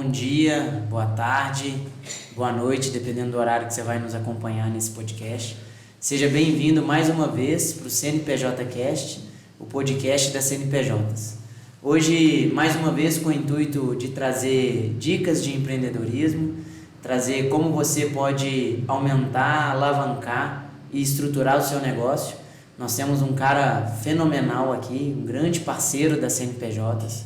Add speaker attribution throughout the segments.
Speaker 1: bom dia, boa tarde, boa noite, dependendo do horário que você vai nos acompanhar nesse podcast. Seja bem-vindo mais uma vez para o CNPJ Cast, o podcast das CNPJs. Hoje, mais uma vez, com o intuito de trazer dicas de empreendedorismo, trazer como você pode aumentar, alavancar e estruturar o seu negócio. Nós temos um cara fenomenal aqui, um grande parceiro das CNPJs,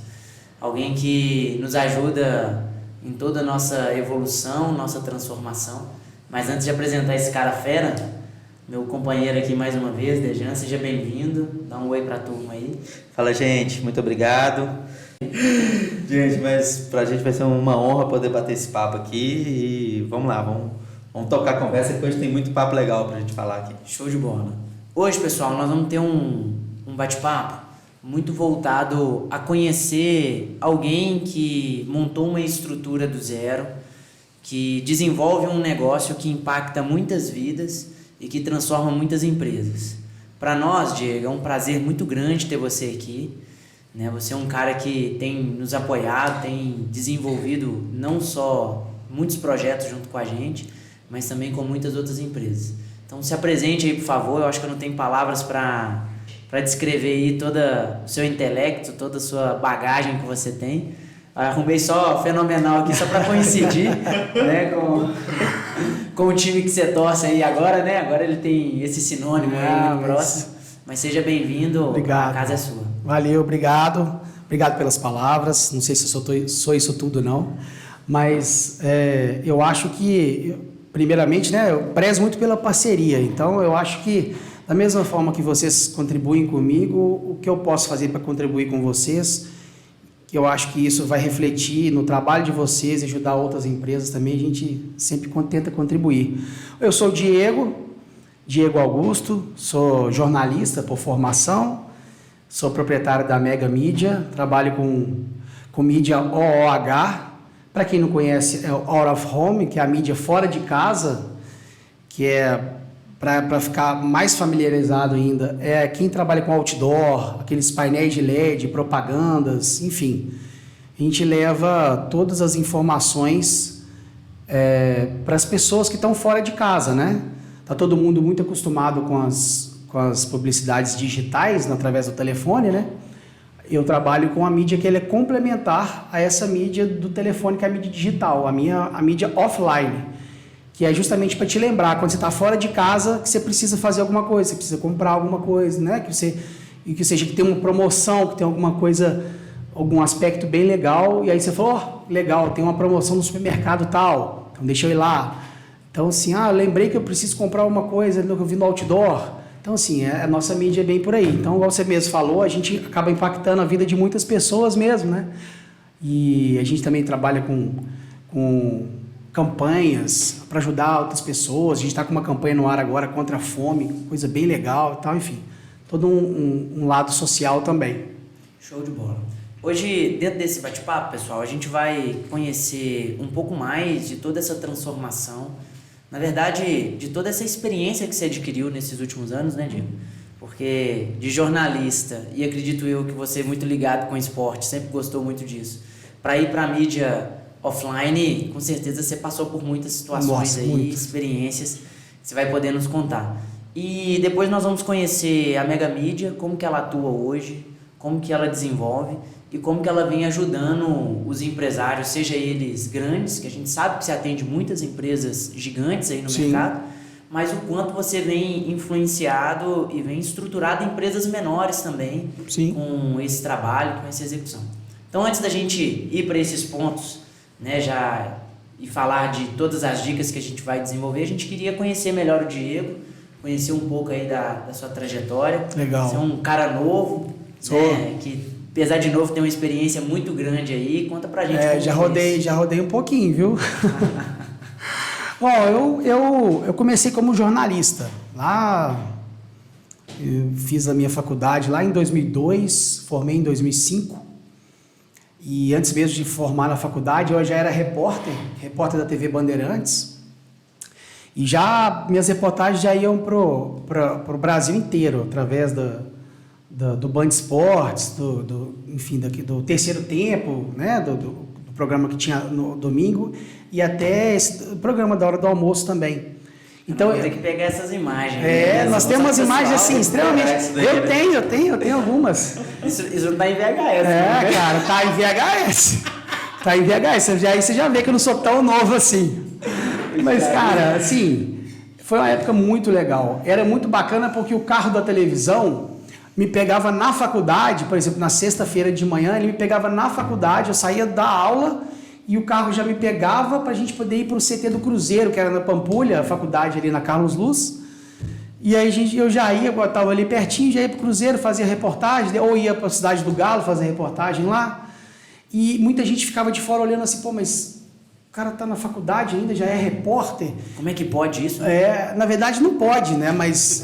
Speaker 1: alguém que nos ajuda em toda a nossa evolução, nossa transformação. Mas antes de apresentar esse cara fera, meu companheiro aqui mais uma vez, Dejan, seja bem-vindo. Dá um oi pra turma aí.
Speaker 2: Fala, gente, muito obrigado. Gente, mas pra gente vai ser uma honra poder bater esse papo aqui e vamos lá, vamos tocar a conversa, que hoje tem muito papo legal pra gente falar aqui.
Speaker 1: Show de bola. Hoje, pessoal, nós vamos ter um bate-papo muito voltado a conhecer alguém que montou uma estrutura do zero, que desenvolve um negócio que impacta muitas vidas e que transforma muitas empresas. Para nós, Diego, é um prazer muito grande ter você aqui, né? Você é um cara que tem nos apoiado, tem desenvolvido não só muitos projetos junto com a gente, mas também com muitas outras empresas. Então se apresente aí, por favor. Eu acho que eu não tenho palavras para descrever aí todo o seu intelecto, toda a sua bagagem que você tem. Arrumei só fenomenal aqui, só para coincidir né, com o time que você torce aí agora, né? Agora ele tem esse sinônimo aí muito próximo. Mas seja bem-vindo,
Speaker 3: obrigado.
Speaker 1: A casa é sua.
Speaker 3: Valeu, obrigado. Obrigado pelas palavras. Não sei se eu sou isso tudo, não. Mas eu acho que, primeiramente, né, eu prezo muito pela parceria. Então, eu acho que, da mesma forma que vocês contribuem comigo, o que eu posso fazer para contribuir com vocês, eu acho que isso vai refletir no trabalho de vocês e ajudar outras empresas também, a gente sempre tenta contribuir. Eu sou o Diego Augusto, sou jornalista por formação, sou proprietário da Mega Mídia, trabalho com mídia OOH, para quem não conhece é o Out of Home, que é a mídia fora de casa, que é... Para ficar mais familiarizado ainda, é quem trabalha com outdoor, aqueles painéis de LED, propagandas, enfim. A gente leva todas as informações para as pessoas que estão fora de casa, né? Está todo mundo muito acostumado com as publicidades digitais, através do telefone, né? Eu trabalho com a mídia que ela é complementar a essa mídia do telefone, que é a mídia digital, a mídia offline, que é justamente para te lembrar, quando você está fora de casa, que você precisa fazer alguma coisa, você precisa comprar alguma coisa, né? Que tem uma promoção, que tem alguma coisa, algum aspecto bem legal, e aí você falou, legal, tem uma promoção no supermercado tal, então deixa eu ir lá. Então, assim, eu lembrei que eu preciso comprar uma coisa que eu vi no outdoor. Então, assim, a nossa mídia é bem por aí. Então, igual você mesmo falou, a gente acaba impactando a vida de muitas pessoas mesmo, né? E a gente também trabalha com campanhas para ajudar outras pessoas. A gente está com uma campanha no ar agora contra a fome, coisa bem legal e tal, enfim. Todo um lado social também.
Speaker 1: Show de bola. Hoje, dentro desse bate-papo, pessoal, a gente vai conhecer um pouco mais de toda essa transformação, na verdade, de toda essa experiência que você adquiriu nesses últimos anos, né, Diego? Porque de jornalista, e acredito eu que você é muito ligado com esporte, sempre gostou muito disso, para ir para a mídia offline, com certeza você passou por muitas situações. Nossa, aí, muitas experiências que você vai poder nos contar. E depois nós vamos conhecer a Mega Mídia, como que ela atua hoje, como que ela desenvolve e como que ela vem ajudando os empresários, seja eles grandes, que a gente sabe que você atende muitas empresas gigantes aí no
Speaker 3: Sim.
Speaker 1: mercado, mas o quanto você vem influenciado e vem estruturado empresas menores também. Sim. Com esse trabalho, com essa execução. Então, antes da gente ir para esses pontos, né, e falar de todas as dicas que a gente vai desenvolver, a gente queria conhecer melhor o Diego, conhecer um pouco aí da sua trajetória.
Speaker 3: Legal.
Speaker 1: Você é um cara novo, né, que apesar de novo tem uma experiência muito grande aí. Conta pra gente.
Speaker 3: Já rodei um pouquinho, viu? Bom, eu comecei como jornalista. Eu fiz a minha faculdade lá em 2002, formei em 2005. E antes mesmo de formar na faculdade, eu já era repórter da TV Bandeirantes. E já minhas reportagens já iam pro Brasil inteiro, através do Band Esportes, enfim, do Terceiro Tempo, né, do programa que tinha no domingo, e até esse programa da hora do almoço também. Então,
Speaker 1: vou ter que pegar essas imagens.
Speaker 3: Nós temos umas imagens assim, extremamente. Eu tenho algumas.
Speaker 1: Isso não tá em VHS. Né?
Speaker 3: Cara, tá em VHS. Tá em VHS. Aí você já vê que eu não sou tão novo assim. Mas, cara, assim, foi uma época muito legal. Era muito bacana porque o carro da televisão me pegava na faculdade, por exemplo, na sexta-feira de manhã, ele me pegava na faculdade, eu saía da aula e o carro já me pegava para a gente poder ir para o CT do Cruzeiro, que era na Pampulha, a faculdade ali na Carlos Luz. E aí eu já ia, eu estava ali pertinho, já ia para o Cruzeiro, fazia reportagem, ou ia para a Cidade do Galo fazer reportagem lá. E muita gente ficava de fora olhando assim, pô, mas o cara tá na faculdade ainda, já é repórter.
Speaker 1: Como é que pode isso?
Speaker 3: Na verdade não pode, né? Mas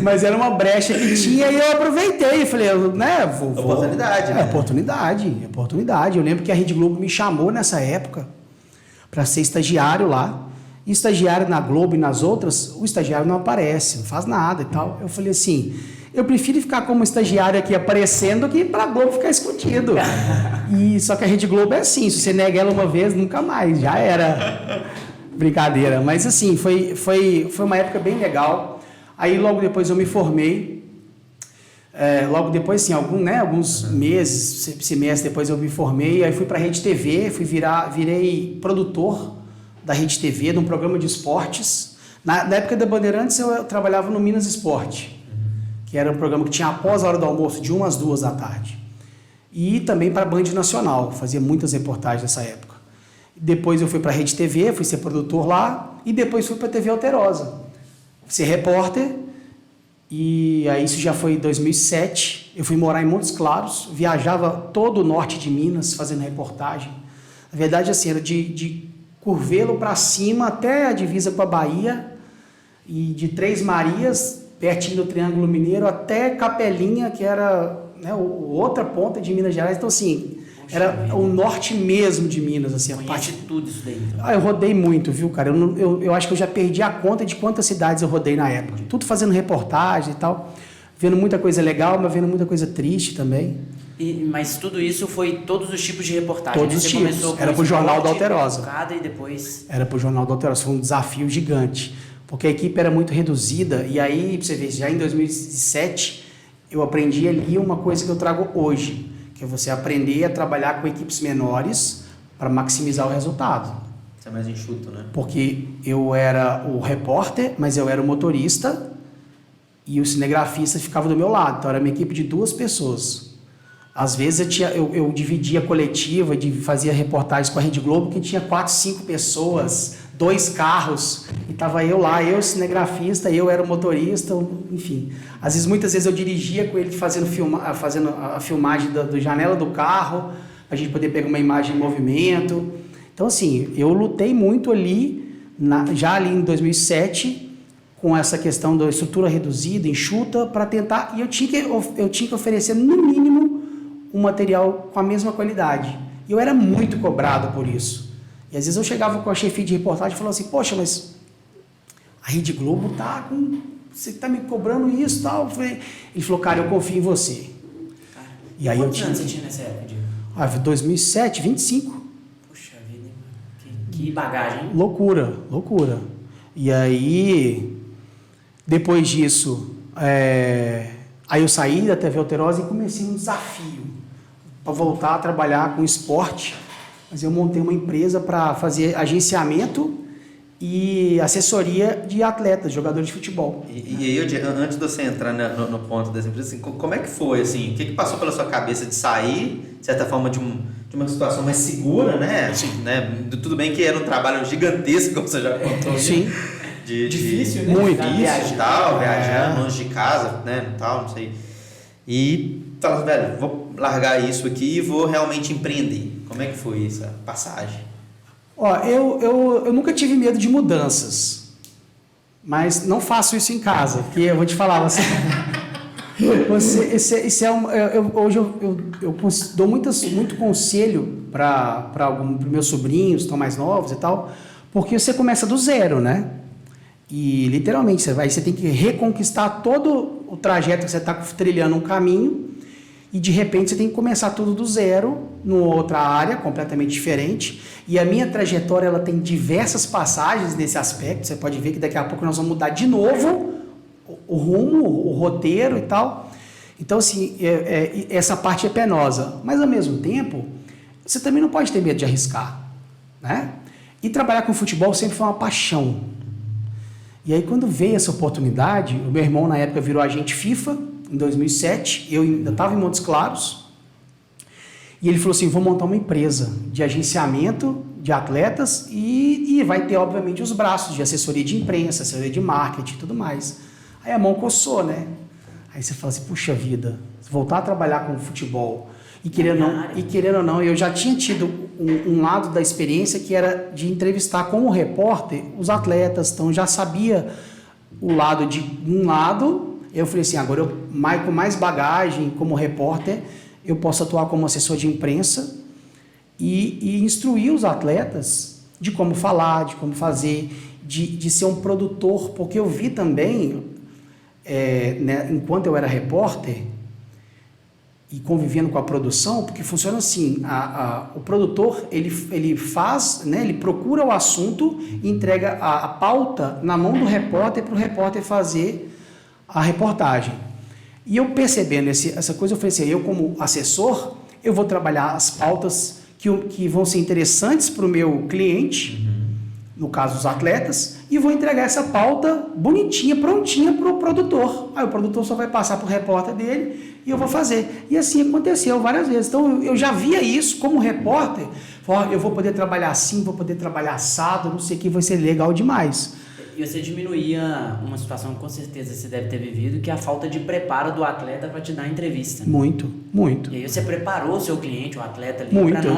Speaker 3: mas era uma brecha que tinha e eu aproveitei. Falei, né?
Speaker 2: Oportunidade, né?
Speaker 3: Oportunidade. Eu lembro que a Rede Globo me chamou nessa época para ser estagiário lá. E estagiário na Globo e nas outras, o estagiário não aparece, não faz nada e tal. Eu falei assim, eu prefiro ficar como estagiário aqui aparecendo do que para a Globo ficar escondido. Só que a Rede Globo é assim, se você nega ela uma vez, nunca mais, já era. Brincadeira. Mas assim, foi uma época bem legal. Aí logo depois eu me formei. Logo depois, assim, alguns meses, semestre depois eu me formei. Aí fui para a Rede TV, virei produtor da Rede TV, de um programa de esportes. Na época da Bandeirantes eu trabalhava no Minas Esporte, que era um programa que tinha após a hora do almoço, de 1 às 2 da tarde. E também para a Band Nacional, fazia muitas reportagens nessa época. Depois eu fui para a Rede TV, fui ser produtor lá, e depois fui para a TV Alterosa, ser repórter, e aí isso já foi em 2007. Eu fui morar em Montes Claros, viajava todo o norte de Minas fazendo reportagem. Na verdade, assim, era de Curvelo para cima até a divisa com a Bahia, e de Três Marias, pertinho do Triângulo Mineiro, até Capelinha, que era, né, outra ponta de Minas Gerais. Então, assim, era o norte mesmo de Minas. Assim,
Speaker 1: Conhece tudo isso daí. Então.
Speaker 3: Eu rodei muito, viu, cara? Eu acho que eu já perdi a conta de quantas cidades eu rodei na época. Tudo fazendo reportagem e tal, vendo muita coisa legal, mas vendo muita coisa triste também.
Speaker 1: Mas tudo isso foi todos os tipos de reportagem?
Speaker 3: Todos os tipos. Era pro Jornal da Alterosa.
Speaker 1: E depois...
Speaker 3: Era pro Jornal da Alterosa. Foi um desafio gigante. Porque a equipe era muito reduzida. E aí, pra você ver, já em 2007, eu aprendi ali uma coisa que eu trago hoje. Que é você aprender a trabalhar com equipes menores para maximizar o resultado.
Speaker 2: Isso é mais enxuto, né?
Speaker 3: Porque eu era o repórter, mas eu era o motorista e o cinegrafista ficava do meu lado. Então, era uma equipe de 2 pessoas. Às vezes eu dividia a coletiva, fazia reportagens com a Rede Globo que tinha 4, 5 pessoas, 2 carros, e estava eu lá, eu cinegrafista, eu era o motorista, enfim. Às vezes, muitas vezes eu dirigia com ele fazendo a filmagem do janela do carro, para a gente poder pegar uma imagem em movimento. Então, assim, eu lutei muito ali, já ali em 2007, com essa questão da estrutura reduzida, enxuta, para tentar, e eu tinha que oferecer, no mínimo, um material com a mesma qualidade. E eu era muito cobrado por isso. E às vezes eu chegava com a chefia de reportagem e falava assim, poxa, mas a Rede Globo você está me cobrando isso e tal. Ele falou, cara, eu confio em você.
Speaker 1: Cara,
Speaker 3: e aí
Speaker 1: quantos anos você tinha nessa época, Diego?
Speaker 3: 2007, 25.
Speaker 1: Puxa vida, que bagagem.
Speaker 3: Loucura. E aí, depois disso, aí eu saí da TV Alterosa e comecei um desafio para voltar a trabalhar com esporte, mas eu montei uma empresa para fazer agenciamento e assessoria de atletas, jogadores de futebol.
Speaker 2: E aí, antes de você entrar no ponto dessa empresa, assim, como é que foi? Assim, o que passou pela sua cabeça de sair, de certa forma, de uma situação mais segura, né?
Speaker 3: Sim.
Speaker 2: Né? Tudo bem que era um trabalho gigantesco, como você já contou.
Speaker 3: Sim.
Speaker 1: Difícil, né?
Speaker 3: Muito.
Speaker 2: Viajando, longe de casa, né? Tal, não sei. E falando, velho, vou largar isso aqui e vou realmente empreender. Como é que foi essa passagem?
Speaker 3: Eu nunca tive medo de mudanças, mas não faço isso em casa, porque eu vou te falar, hoje eu dou muito conselho para meus sobrinhos que estão mais novos e tal, porque você começa do zero, né? E literalmente você tem que reconquistar todo o trajeto que você está trilhando um caminho. e de repente você tem que começar tudo do zero, numa outra área completamente diferente. E a minha trajetória ela tem diversas passagens nesse aspecto. Você pode ver que daqui a pouco nós vamos mudar de novo o rumo, o roteiro e tal. Então, assim, essa parte é penosa. Mas, ao mesmo tempo, você também não pode ter medo de arriscar, né? E trabalhar com futebol sempre foi uma paixão. E aí, quando veio essa oportunidade, o meu irmão, na época, virou agente FIFA, em 2007. Eu ainda estava em Montes Claros. E ele falou assim, vou montar uma empresa de agenciamento de atletas e vai ter, obviamente, os braços de assessoria de imprensa, assessoria de marketing e tudo mais. Aí a mão coçou, né? Aí você fala assim, puxa vida, voltar a trabalhar com futebol e querendo ou não, eu já tinha tido um lado da experiência que era de entrevistar como repórter os atletas, então já sabia o lado de um lado. Eu falei assim, agora com mais bagagem como repórter, eu posso atuar como assessor de imprensa e instruir os atletas de como falar, de como fazer, de ser um produtor, porque eu vi também, né, enquanto eu era repórter e convivendo com a produção, porque funciona assim, o produtor ele faz, né, ele procura o assunto e entrega a pauta na mão do repórter para o repórter fazer a reportagem. E eu percebendo essa coisa, eu falei assim, eu como assessor, eu vou trabalhar as pautas que vão ser interessantes para o meu cliente, no caso os atletas, e vou entregar essa pauta bonitinha, prontinha para o produtor. Aí o produtor só vai passar para o repórter dele e eu vou fazer. E assim aconteceu várias vezes. Então eu já via isso como repórter, eu vou poder trabalhar assim, vou poder trabalhar assado, não sei o que, vai ser legal demais.
Speaker 1: E você diminuía uma situação que com certeza você deve ter vivido, que é a falta de preparo do atleta para te dar a entrevista.
Speaker 3: Muito, muito.
Speaker 1: E aí você preparou o seu cliente, o atleta ali,
Speaker 3: muito.
Speaker 1: para não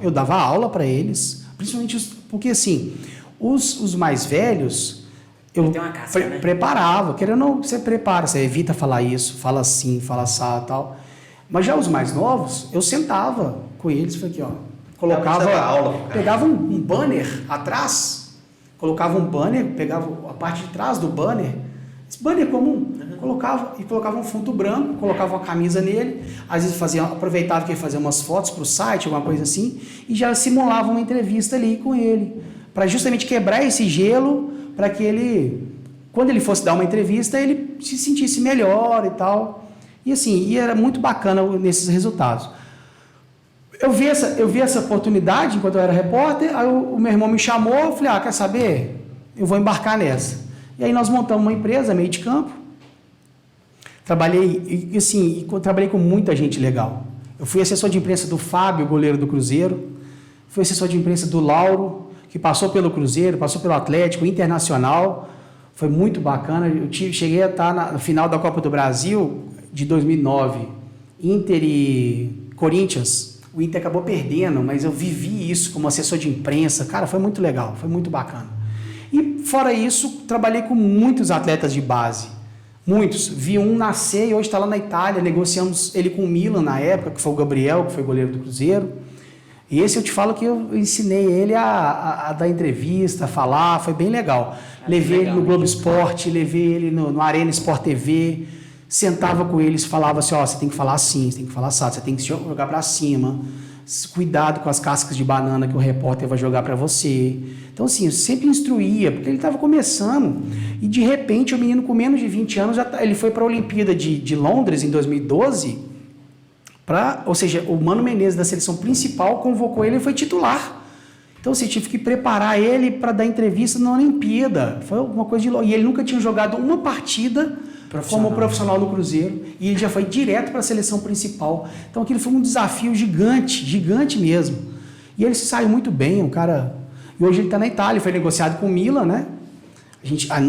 Speaker 3: Eu dava aula para eles, principalmente porque assim, os mais velhos, eu
Speaker 1: tem uma casca, né?
Speaker 3: preparava, querendo ou não, você prepara, você evita falar isso, fala assim, fala assado e tal. Mas já os mais novos, eu sentava com eles, foi aqui, ó, pegava um banner atrás, colocava um banner, pegava a parte de trás do banner, esse banner comum, colocava um fundo branco, colocava uma camisa nele, às vezes aproveitava que ia fazer umas fotos para o site, alguma coisa assim, e já simulava uma entrevista ali com ele, para justamente quebrar esse gelo, para que ele, quando ele fosse dar uma entrevista, ele se sentisse melhor e tal. E assim, era muito bacana nesses resultados. Eu vi essa oportunidade enquanto eu era repórter, aí o meu irmão me chamou, eu falei, quer saber? Eu vou embarcar nessa. E aí nós montamos uma empresa, meio de campo. Trabalhei com muita gente legal. Eu fui assessor de imprensa do Fábio, goleiro do Cruzeiro. Fui assessor de imprensa do Lauro, que passou pelo Cruzeiro, passou pelo Atlético, Internacional. Foi muito bacana. Eu cheguei a estar no final da Copa do Brasil de 2009. Inter e Corinthians. O Inter acabou perdendo, mas eu vivi isso como assessor de imprensa. Cara, foi muito legal, foi muito bacana. E fora isso, trabalhei com muitos atletas de base. Muitos. Vi um nascer e hoje está lá na Itália. Negociamos ele com o Milan na época, que foi o Gabriel, que foi goleiro do Cruzeiro. E esse eu te falo que eu ensinei ele a dar entrevista, a falar, foi bem legal. Levei ele no Globo Esporte, levei ele no Arena Sport TV, sentava com eles, falava assim, você tem que falar assim, você tem que falar assim, você tem que jogar para cima, cuidado com as cascas de banana que o repórter vai jogar para você. Então assim, eu sempre instruía, porque ele estava começando, e de repente o menino com menos de 20 anos, ele foi para a Olimpíada de Londres em 2012, ou seja, o Mano Menezes da seleção principal convocou ele e foi titular. Então você tive que preparar ele para dar entrevista na Olimpíada, foi uma coisa de louco, e ele nunca tinha jogado uma partida como profissional no Cruzeiro, e ele já foi direto para a seleção principal. Então aquilo foi um desafio gigante, gigante mesmo. E ele se saiu muito bem, um cara. E hoje ele está na Itália, foi negociado com o Milan, né?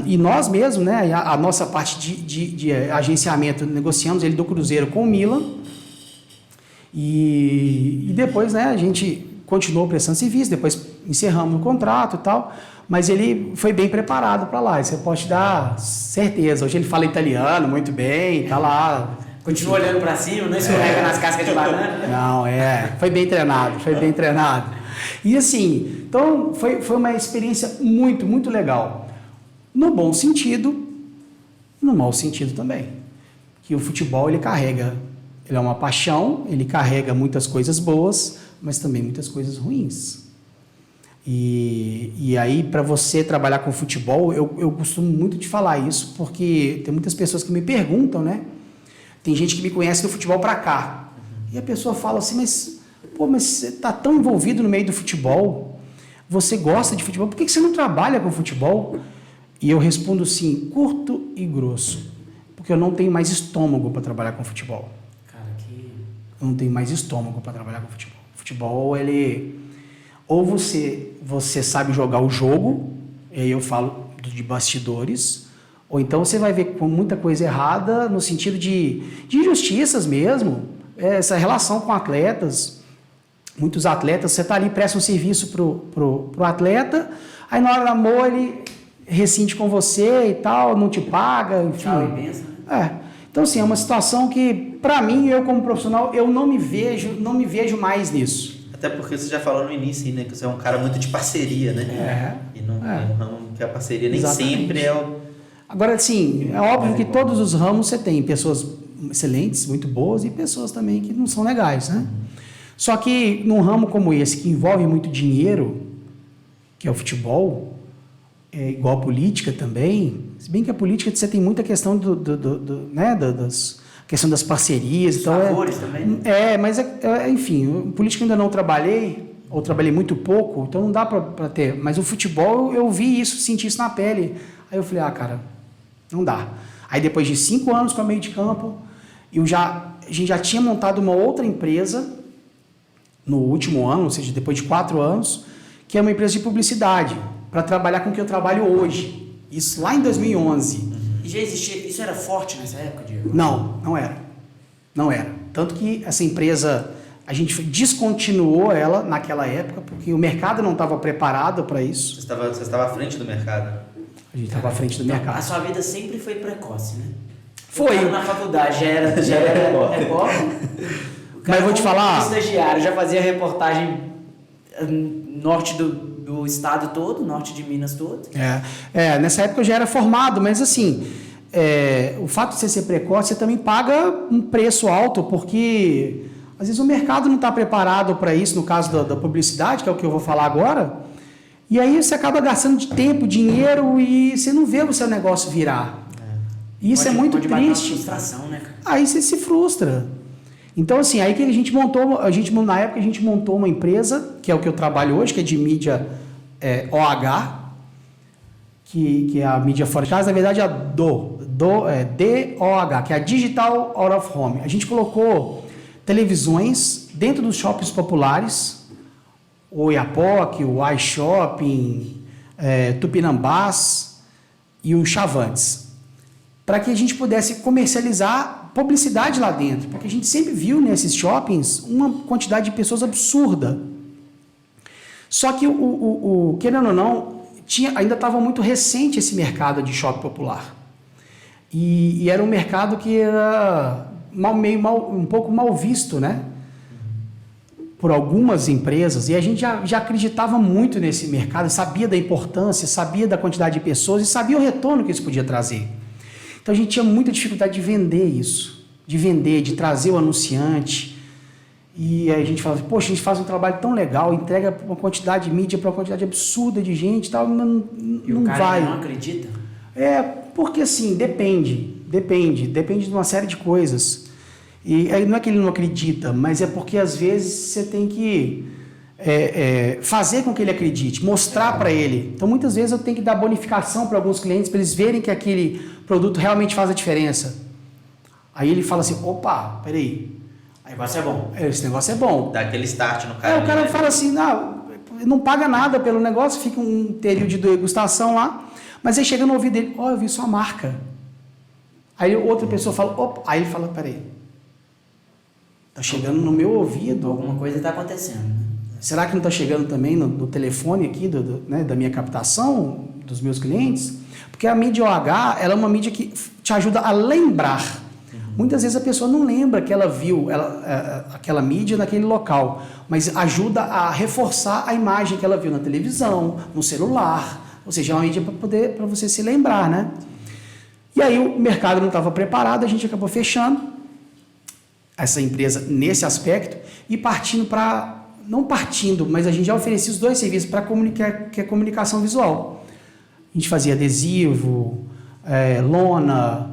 Speaker 3: E nós mesmos, né? A nossa parte de agenciamento, negociamos ele do Cruzeiro com o Milan. E depois, né? A gente continuou prestando serviço, depois encerramos o contrato e tal. Mas ele foi bem preparado para lá, isso eu posso te dar certeza. Hoje ele fala italiano muito bem, tá lá.
Speaker 1: Continua olhando para cima, não escorrega nas cascas de banana.
Speaker 3: Não, foi bem treinado, foi bem treinado. E assim, então foi uma experiência muito, muito legal. No bom sentido, no mau sentido também. Que o futebol, ele carrega Ele é uma paixão, ele carrega muitas coisas boas, mas também muitas coisas ruins. E aí, para você trabalhar com futebol, eu costumo muito de falar isso, porque tem muitas pessoas que me perguntam, né? Tem gente que me conhece do futebol para cá. E a pessoa fala assim, mas você está tão envolvido no meio do futebol, você gosta de futebol, por que você não trabalha com futebol? E eu respondo sim, curto e grosso, porque eu não tenho mais estômago para trabalhar com futebol.
Speaker 1: Cara, que...
Speaker 3: Eu não tenho mais estômago para trabalhar com futebol. Futebol, ele... Ou você sabe jogar o jogo, e aí eu falo de bastidores, ou então você vai ver com muita coisa errada no sentido de injustiças mesmo, essa relação com atletas. Muitos atletas, você está ali, presta um serviço pro atleta, aí na hora do amor ele rescinde com você e tal, não te paga, enfim.
Speaker 1: Tchau e benção, né?
Speaker 3: Então, assim, é uma situação que, para mim, eu como profissional, eu não me vejo mais nisso.
Speaker 2: Até porque você já falou no início, né, que você é um cara muito de parceria, né? E não é um ramo que a parceria nem sempre é o...
Speaker 3: Agora, assim, é óbvio que todos os ramos você tem pessoas excelentes, muito boas, e pessoas também que não são legais, né? Só que num ramo como esse, que envolve muito dinheiro, que é o futebol, é igual a política também, se bem que a política você tem muita questão questão das parcerias.
Speaker 1: Os
Speaker 3: então
Speaker 1: favores também.
Speaker 3: Mas enfim, política ainda não trabalhei, ou trabalhei muito pouco, então não dá para ter. Mas o futebol, eu vi isso, senti isso na pele. Aí eu falei, cara, não dá. Aí depois de 5 anos com a meio de campo, a gente já tinha montado uma outra empresa no último ano, ou seja, depois de 4 anos, que é uma empresa de publicidade, para trabalhar com o que eu trabalho hoje. Isso lá em 2011.
Speaker 1: E já existia... Isso era forte nessa época, Diego?
Speaker 3: Não era. Não era. Tanto que essa empresa, a gente descontinuou ela naquela época, porque o mercado não estava preparado para isso.
Speaker 2: Você estava à frente do mercado.
Speaker 3: A gente estava à frente do mercado.
Speaker 1: A sua vida sempre foi precoce, né?
Speaker 3: Foi.
Speaker 1: Na faculdade já era repórter.
Speaker 3: Mas eu vou te falar...
Speaker 1: Estagiário, já fazia reportagem norte do estado todo, norte de Minas todo.
Speaker 3: Nessa época eu já era formado, mas assim, o fato de você ser precoce, você também paga um preço alto, porque às vezes o mercado não está preparado para isso, no caso da publicidade, que é o que eu vou falar agora, e aí você acaba gastando de tempo, dinheiro, e você não vê o seu negócio virar. Isso é muito
Speaker 1: pode bater uma
Speaker 3: triste.
Speaker 1: frustração, né, cara?
Speaker 3: Aí você se frustra. Então, assim, aí que a gente na época a gente montou uma empresa, que é o que eu trabalho hoje, que é de mídia OH, que é a mídia fora de casa, na verdade é a DOH, que é a Digital Out of Home. A gente colocou televisões dentro dos shoppings populares, o Oiapoque, o iShopping, Tupinambás e o Chavantes, para que a gente pudesse comercializar publicidade lá dentro, porque a gente sempre viu nesses shoppings uma quantidade de pessoas absurda. Só que, querendo ou não, ainda estava muito recente esse mercado de shopping popular. E era um mercado que era um pouco mal visto, né? Por algumas empresas. E a gente já acreditava muito nesse mercado, sabia da importância, sabia da quantidade de pessoas e sabia o retorno que isso podia trazer. Então a gente tinha muita dificuldade de vender isso, de trazer o anunciante. E aí a gente fala, poxa, a gente faz um trabalho tão legal, entrega uma quantidade de mídia para uma quantidade absurda de gente e tal, não
Speaker 1: o cara
Speaker 3: vai.
Speaker 1: não acredita?
Speaker 3: Porque assim, depende de uma série de coisas. E aí não é que ele não acredita, mas é porque às vezes você tem que fazer com que ele acredite, mostrar para ele. Então muitas vezes eu tenho que dar bonificação para alguns clientes, para eles verem que aquele produto realmente faz a diferença. Aí ele fala assim, opa, peraí,
Speaker 1: O negócio é bom.
Speaker 3: esse negócio é bom.
Speaker 2: Dá aquele start no cara.
Speaker 3: O cara fala assim, não paga nada pelo negócio, fica um período de degustação lá, mas aí chega no ouvido dele, eu vi sua marca. Aí outra pessoa fala, opa, aí ele fala, peraí, tá chegando no meu ouvido.
Speaker 1: Alguma coisa está acontecendo, né?
Speaker 3: Será que não está chegando também no telefone aqui da minha captação, dos meus clientes? Porque a mídia OH, ela é uma mídia que te ajuda a lembrar. Muitas vezes a pessoa não lembra que ela viu aquela mídia naquele local, mas ajuda a reforçar a imagem que ela viu na televisão, no celular, ou seja, é uma mídia para você se lembrar, né? E aí o mercado não estava preparado, a gente acabou fechando. essa empresa nesse aspecto e partindo para, não partindo, mas a gente já oferecia os dois serviços para comunicar, que é comunicação visual. A gente fazia adesivo, lona,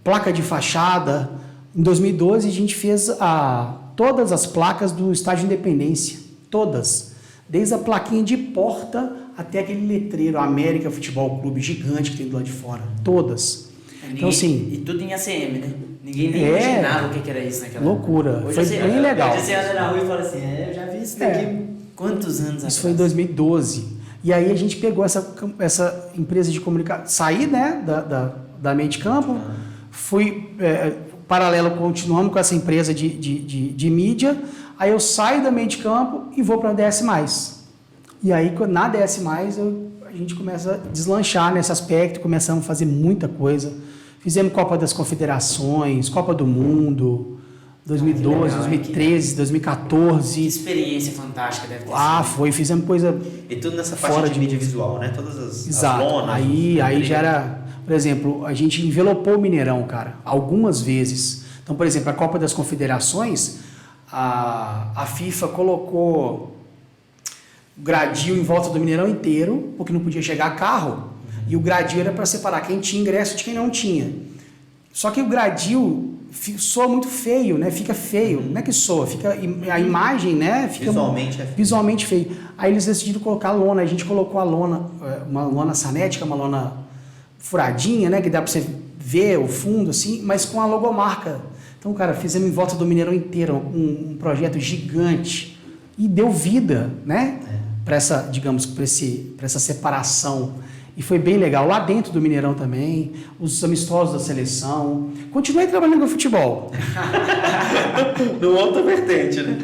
Speaker 3: placa de fachada. Em 2012 a gente fez todas as placas do Estádio Independência, todas, desde a plaquinha de porta até aquele letreiro América Futebol Clube gigante que tem do lado de fora, todas. Então, assim,
Speaker 1: e tudo em ACM, né? Ninguém nem imaginava o que era isso naquela
Speaker 3: loucura.
Speaker 1: Hoje
Speaker 3: foi bem legal.
Speaker 1: Hoje você anda na rua e fala assim, eu já vi isso daqui quantos anos atrás?
Speaker 3: Isso foi em 2012. E aí a gente pegou essa empresa de comunicação, saí, né, da Meio de Campo, fui, paralelo, continuamos com essa empresa de mídia, aí eu saio da Meio de Campo e vou para a DS+. E aí, na DS+, a gente começa a deslanchar nesse aspecto, começamos a fazer muita coisa. Fizemos Copa das Confederações, Copa do Mundo, 2012, legal, 2013, 2014.
Speaker 1: Que experiência fantástica deve ter sido.
Speaker 3: Foi, fizemos coisa.
Speaker 2: E tudo nessa parte de mídia visual, né? Todas as lonas.
Speaker 3: Aí já era, por exemplo, a gente envelopou o Mineirão, cara, algumas vezes. Então, por exemplo, a Copa das Confederações, a FIFA colocou gradil em volta do Mineirão inteiro, porque não podia chegar carro. E o gradil era para separar quem tinha ingresso de quem não tinha. Só que o gradil soa muito feio, né? Fica feio. Não é que soa, fica a imagem, né? Fica visualmente feio. Aí eles decidiram colocar lona. A gente colocou a lona, uma lona sanética, uma lona furadinha, né? Que dá para você ver o fundo, assim, mas com a logomarca. Então, cara, fizemos em volta do Mineirão inteiro um projeto gigante e deu vida, né? Para essa, digamos, para essa separação. E foi bem legal. Lá dentro do Mineirão também, os amistosos da seleção. Continuei trabalhando com futebol.
Speaker 2: No outra vertente, né?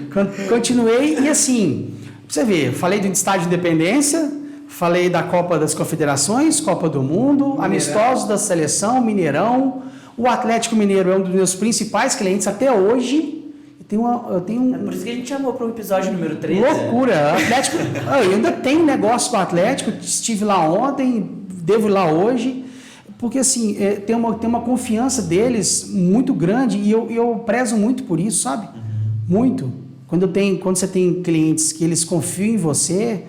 Speaker 3: Continuei e assim, pra você ver, falei do Estádio Independência, falei da Copa das Confederações, Copa do Mundo, Mineirão. Amistosos da seleção, Mineirão. O Atlético Mineiro é um dos meus principais clientes até hoje. Eu tenho
Speaker 1: É por isso que a gente chamou para o episódio número 13.
Speaker 3: Loucura! Atlético, eu ainda tenho negócio com o Atlético, estive lá ontem, devo ir lá hoje, porque assim, tem uma confiança deles muito grande e eu prezo muito por isso, sabe? Muito. Quando você tem clientes que eles confiam em você,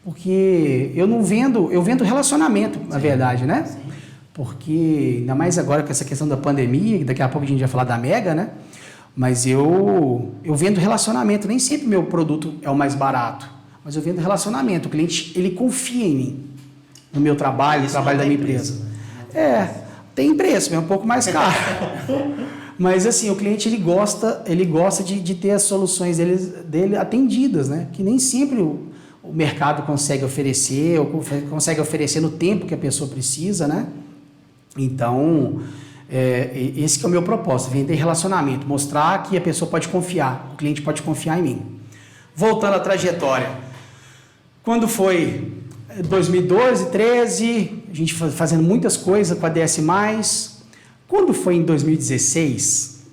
Speaker 3: porque eu vendo relacionamento, na verdade, né?
Speaker 1: Sim.
Speaker 3: Porque, ainda mais agora com essa questão da pandemia, daqui a pouco a gente vai falar da Mega, né? Mas eu vendo relacionamento, nem sempre meu produto é o mais barato, mas eu vendo relacionamento. O cliente, ele confia em mim, no meu trabalho, no trabalho da minha empresa. Tem preço, é um pouco mais caro. Mas assim, o cliente ele gosta de ter as soluções dele atendidas, né? Que nem sempre o mercado consegue oferecer, ou consegue oferecer no tempo que a pessoa precisa, né? Então, esse que é o meu propósito, vender relacionamento, mostrar que a pessoa pode confiar, o cliente pode confiar em mim. Voltando à trajetória, quando foi 2012, 13, a gente fazendo muitas coisas com a DS+, quando foi em 2016,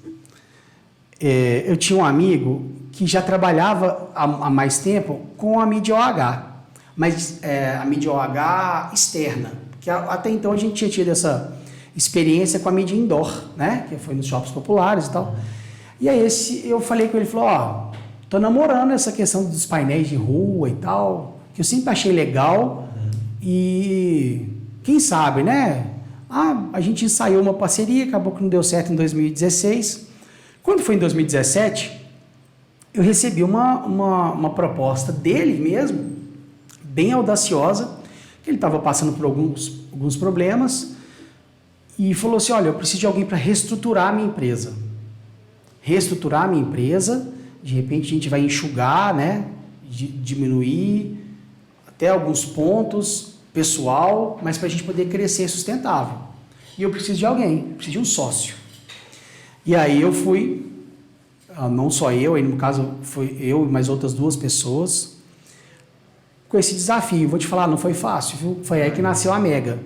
Speaker 3: eu tinha um amigo que já trabalhava há mais tempo com a mídia OH, mas a mídia OH externa, que até então a gente tinha tido essa experiência com a mídia indoor, né? Que foi nos shoppings populares e tal. E aí eu falei com ele, falou, tô namorando essa questão dos painéis de rua e tal, que eu sempre achei legal e quem sabe, né? A gente ensaiou uma parceria, acabou que não deu certo em 2016. Quando foi em 2017, eu recebi uma proposta dele mesmo, bem audaciosa, que ele estava passando por alguns problemas, e falou assim, olha, eu preciso de alguém para reestruturar a minha empresa. Reestruturar a minha empresa, de repente a gente vai enxugar, né? Diminuir até alguns pontos, pessoal, mas para a gente poder crescer sustentável. E eu preciso de alguém, preciso de um sócio. E aí eu fui, não só eu, aí no caso foi eu e mais outras 2 pessoas, com esse desafio. Vou te falar, não foi fácil, viu? Foi aí que nasceu a Mega.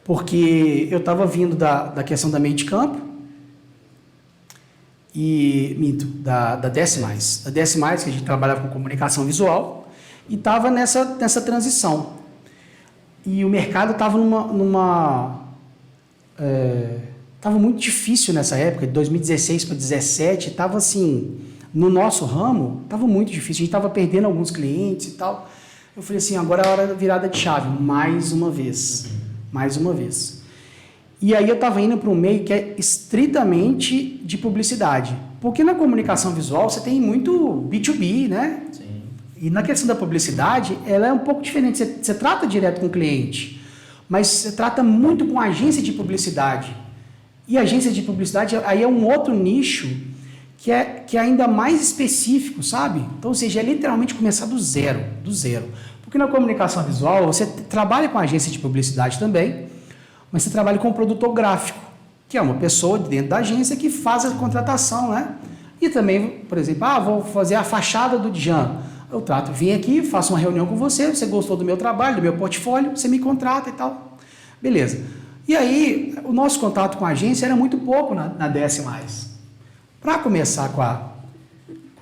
Speaker 3: Porque eu estava vindo da questão da meio de campo e da DS+. Da DS+, que a gente trabalhava com comunicação visual, e estava nessa transição. E o mercado estava Tava muito difícil nessa época, de 2016 para 2017, tava assim, no nosso ramo, tava muito difícil, a gente tava perdendo alguns clientes e tal. Eu falei assim, agora é a hora da virada de chave, mais uma vez, mais uma vez. E aí eu tava indo para um meio que é estritamente de publicidade, porque na comunicação visual você tem muito B2B, né?
Speaker 2: Sim.
Speaker 3: E na questão da publicidade, ela é um pouco diferente, você trata direto com o cliente, mas você trata muito com agência de publicidade. E agência de publicidade aí é um outro nicho que é ainda mais específico, sabe? Então, ou seja, é literalmente começar do zero, do zero. Porque na comunicação visual, você trabalha com agência de publicidade também, mas você trabalha com o produtor gráfico, que é uma pessoa dentro da agência que faz a contratação, né? E também, por exemplo, vou fazer a fachada do Djan. Eu vim aqui, faço uma reunião com você, você gostou do meu trabalho, do meu portfólio, você me contrata e tal. Beleza. E aí, o nosso contato com a agência era muito pouco na DS+. Para começar com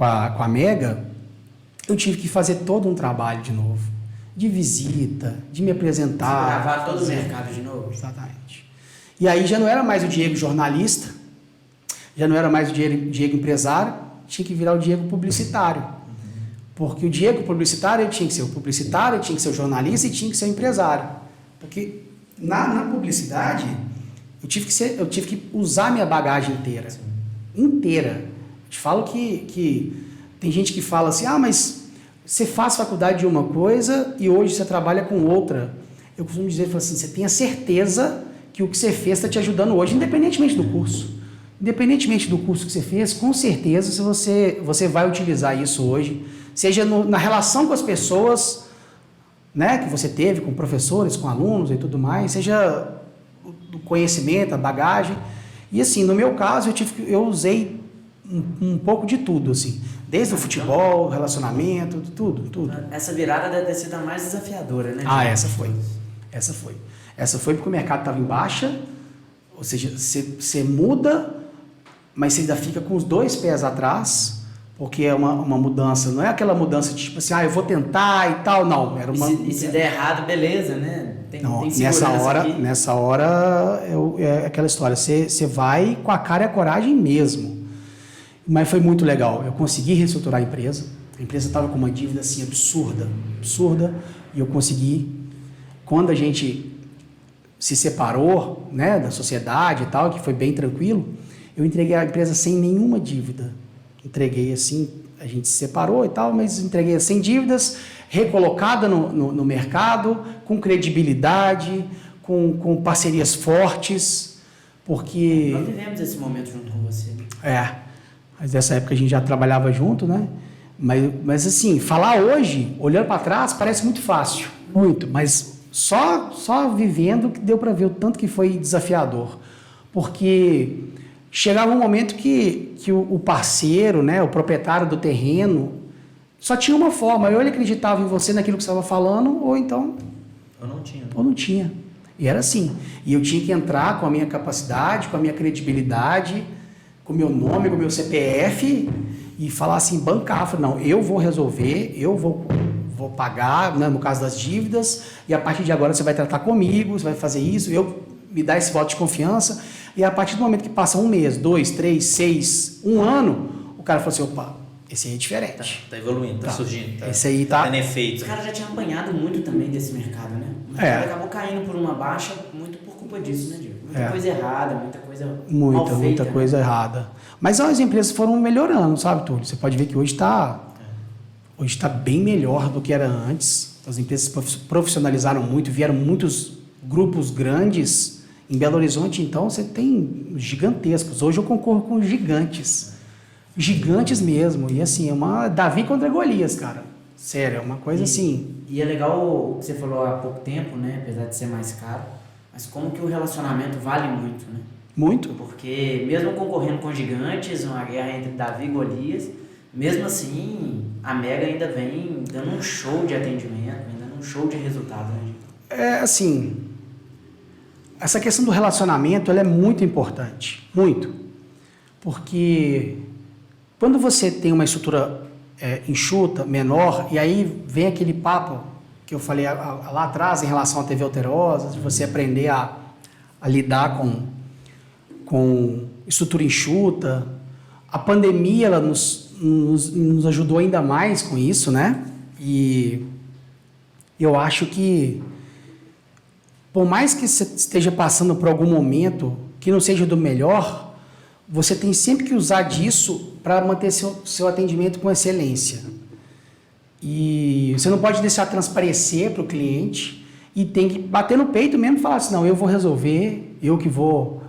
Speaker 3: a Mega, eu tive que fazer todo um trabalho de novo, de visita, de me apresentar.
Speaker 1: Gravar todo o mercado de novo.
Speaker 3: Exatamente. E aí já não era mais o Diego jornalista, já não era mais o Diego empresário, tinha que virar o Diego publicitário. Porque o Diego publicitário ele tinha que ser o publicitário, ele tinha que ser o jornalista e tinha que ser o empresário. Porque na publicidade eu tive que usar minha bagagem inteira. Inteira. Eu te falo que tem gente que fala assim, mas você faz faculdade de uma coisa e hoje você trabalha com outra. Eu costumo dizer assim, você tenha certeza que o que você fez está te ajudando hoje, independentemente do curso. Independentemente do curso que você fez, com certeza se você vai utilizar isso hoje, seja na relação com as pessoas, né, que você teve com professores, com alunos e tudo mais, seja do conhecimento, a bagagem. E assim, no meu caso, eu usei um pouco de tudo, assim, desde o futebol, relacionamento, tudo.
Speaker 1: Essa virada deve ter sido a mais desafiadora, né?
Speaker 3: Essa foi. Essa foi porque o mercado estava em baixa, ou seja, você muda, mas você ainda fica com os dois pés atrás, porque é uma mudança, não é aquela mudança de tipo assim, eu vou tentar e tal, não. Era uma...
Speaker 1: E se der errado, beleza, né? Tem
Speaker 3: nessa hora é aquela história, você vai com a cara e a coragem mesmo. Mas foi muito legal, eu consegui reestruturar a empresa estava com uma dívida assim absurda, e eu consegui, quando a gente se separou, né, da sociedade e tal, que foi bem tranquilo, eu entreguei a empresa sem nenhuma dívida. Entreguei assim, a gente se separou e tal, mas entreguei sem dívidas, recolocada no mercado, com credibilidade, com parcerias fortes, porque...
Speaker 1: Nós vivemos esse momento junto com você.
Speaker 3: Mas nessa época a gente já trabalhava junto, né? Mas assim, falar hoje, olhando para trás, parece muito fácil, muito, mas só vivendo que deu para ver o tanto que foi desafiador, porque... Chegava um momento que o parceiro, né, o proprietário do terreno, só tinha uma forma. Ou ele acreditava em você naquilo que você estava falando, ou então... Ou não tinha. E era assim. E eu tinha que entrar com a minha capacidade, com a minha credibilidade, com o meu nome, com o meu CPF, e falar assim, bancar. Não, eu vou resolver, eu vou pagar, né, no caso das dívidas, e a partir de agora você vai tratar comigo, você vai fazer isso, me dá esse voto de confiança. E a partir do momento que passa 1 mês, 2, 3, 6, 1 ano, o cara falou assim, opa, esse aí é diferente.
Speaker 2: Tá evoluindo, tá surgindo.
Speaker 3: Esse aí tá...
Speaker 2: tendo efeito.
Speaker 1: Os caras já tinham apanhado muito também desse mercado, né? O mercado acabou caindo por uma baixa muito por culpa disso, né, Diego? Muita coisa errada, muita coisa mal feita.
Speaker 3: Muita coisa errada. Mas as empresas foram melhorando, sabe, Túlio? Você pode ver que hoje está bem melhor do que era antes. As empresas profissionalizaram muito, vieram muitos grupos grandes. Em Belo Horizonte, então, você tem gigantescos. Hoje eu concorro com gigantes. Gigantes mesmo. E assim, é uma Davi contra Golias, cara. Sério, é uma coisa assim...
Speaker 1: E é legal o que você falou há pouco tempo, né? Apesar de ser mais caro. Mas como que o relacionamento vale muito, né?
Speaker 3: Muito.
Speaker 1: Porque mesmo concorrendo com gigantes, uma guerra entre Davi e Golias, mesmo assim, a Mega ainda vem dando um show de atendimento, vem dando um show de resultado, né?
Speaker 3: É assim... Essa questão do relacionamento ela é muito importante, muito. Porque quando você tem uma estrutura enxuta, menor, e aí vem aquele papo que eu falei lá atrás em relação à TV Alterosa, de você aprender a lidar com estrutura enxuta. A pandemia ela nos ajudou ainda mais com isso, né? E eu acho que, por mais que você esteja passando por algum momento que não seja do melhor, você tem sempre que usar disso para manter seu atendimento com excelência. E você não pode deixar transparecer para o cliente e tem que bater no peito mesmo e falar assim, não, eu vou resolver, eu que vou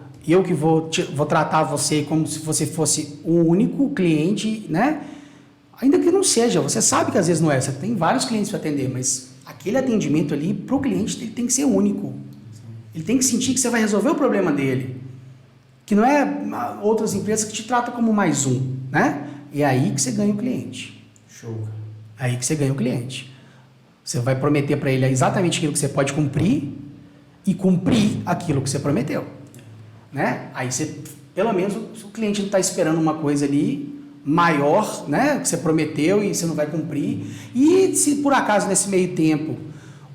Speaker 3: tratar você como se você fosse o único cliente, né? Ainda que não seja, você sabe que às vezes não é, você tem vários clientes para atender, mas aquele atendimento ali para o cliente ele tem que ser único. Ele tem que sentir que você vai resolver o problema dele. Que não é outras empresas que te tratam como mais um, né? E é aí que você ganha o cliente.
Speaker 1: Show.
Speaker 3: É aí que você ganha o cliente. Você vai prometer para ele exatamente aquilo que você pode cumprir e cumprir aquilo que você prometeu. Né? Aí você, pelo menos, o cliente não está esperando uma coisa ali maior, né? Que você prometeu e você não vai cumprir. E se por acaso nesse meio tempo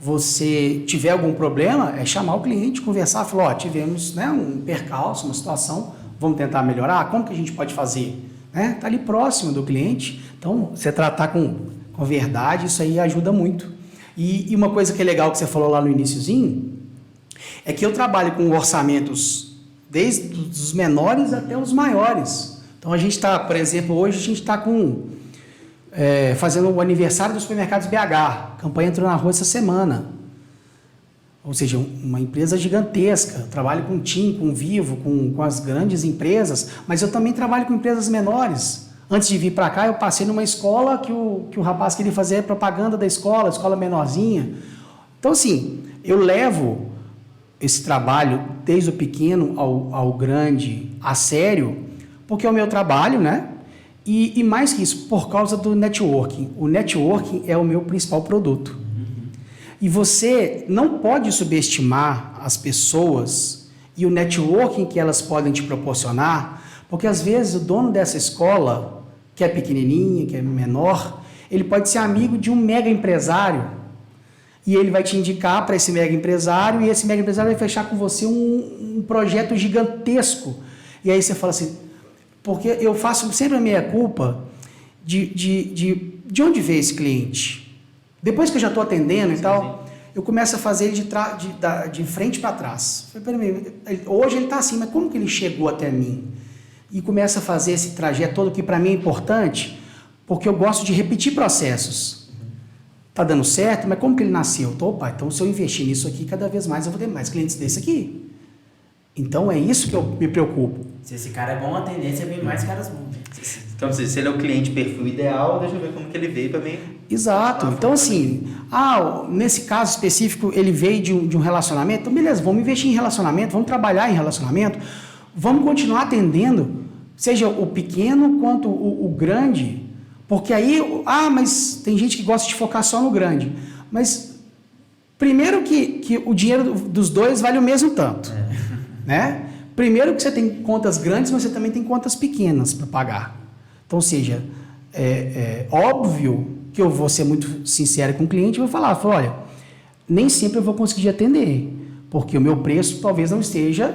Speaker 3: você tiver algum problema, é chamar o cliente, conversar, falar, tivemos, né, um percalço, uma situação, vamos tentar melhorar, como que a gente pode fazer? Né? Tá ali próximo do cliente, então você tratar com verdade, isso aí ajuda muito. E uma coisa que é legal que você falou lá no iniciozinho, é que eu trabalho com orçamentos desde os menores até os maiores. Então a gente está, por exemplo, hoje a gente está fazendo o aniversário dos supermercados BH. A campanha entrou na rua essa semana. Ou seja, uma empresa gigantesca. Eu trabalho com TIM, com Vivo, com as grandes empresas, mas eu também trabalho com empresas menores. Antes de vir para cá, eu passei numa escola que o rapaz queria fazer propaganda da escola menorzinha. Então, assim, eu levo esse trabalho, desde o pequeno ao grande, a sério, porque é o meu trabalho, né? E mais que isso, por causa do networking. O networking é o meu principal produto. Uhum. E você não pode subestimar as pessoas e o networking que elas podem te proporcionar, porque às vezes o dono dessa escola, que é pequenininha, que é menor, ele pode ser amigo de um mega empresário e ele vai te indicar para esse mega empresário e esse mega empresário vai fechar com você um projeto gigantesco. E aí você fala assim, porque eu faço sempre a minha culpa de onde veio esse cliente. Depois que eu já estou atendendo e tal, eu começo a fazer ele de frente para trás. Hoje ele está assim, mas como que ele chegou até mim? E começa a fazer esse trajeto todo que para mim é importante, porque eu gosto de repetir processos. Está dando certo, mas como que ele nasceu? Então se eu investir nisso aqui, cada vez mais eu vou ter mais clientes desse aqui. Então é isso que eu me preocupo.
Speaker 1: Se esse cara é bom, a tendência é vir mais caras bons.
Speaker 2: Então, se ele é o cliente perfil ideal, deixa eu ver como que ele veio para mim.
Speaker 3: Exato. Então, assim, nesse caso específico, ele veio de um relacionamento, então beleza, vamos investir em relacionamento, vamos trabalhar em relacionamento, vamos continuar atendendo, seja o pequeno quanto o grande, porque aí, mas tem gente que gosta de focar só no grande. Mas, primeiro que o dinheiro dos dois vale o mesmo tanto. Né? Primeiro que você tem contas grandes, mas você também tem contas pequenas para pagar. Então, ou seja, é óbvio que eu vou ser muito sincero com o cliente e vou falar, olha, nem sempre eu vou conseguir atender, porque o meu preço talvez não esteja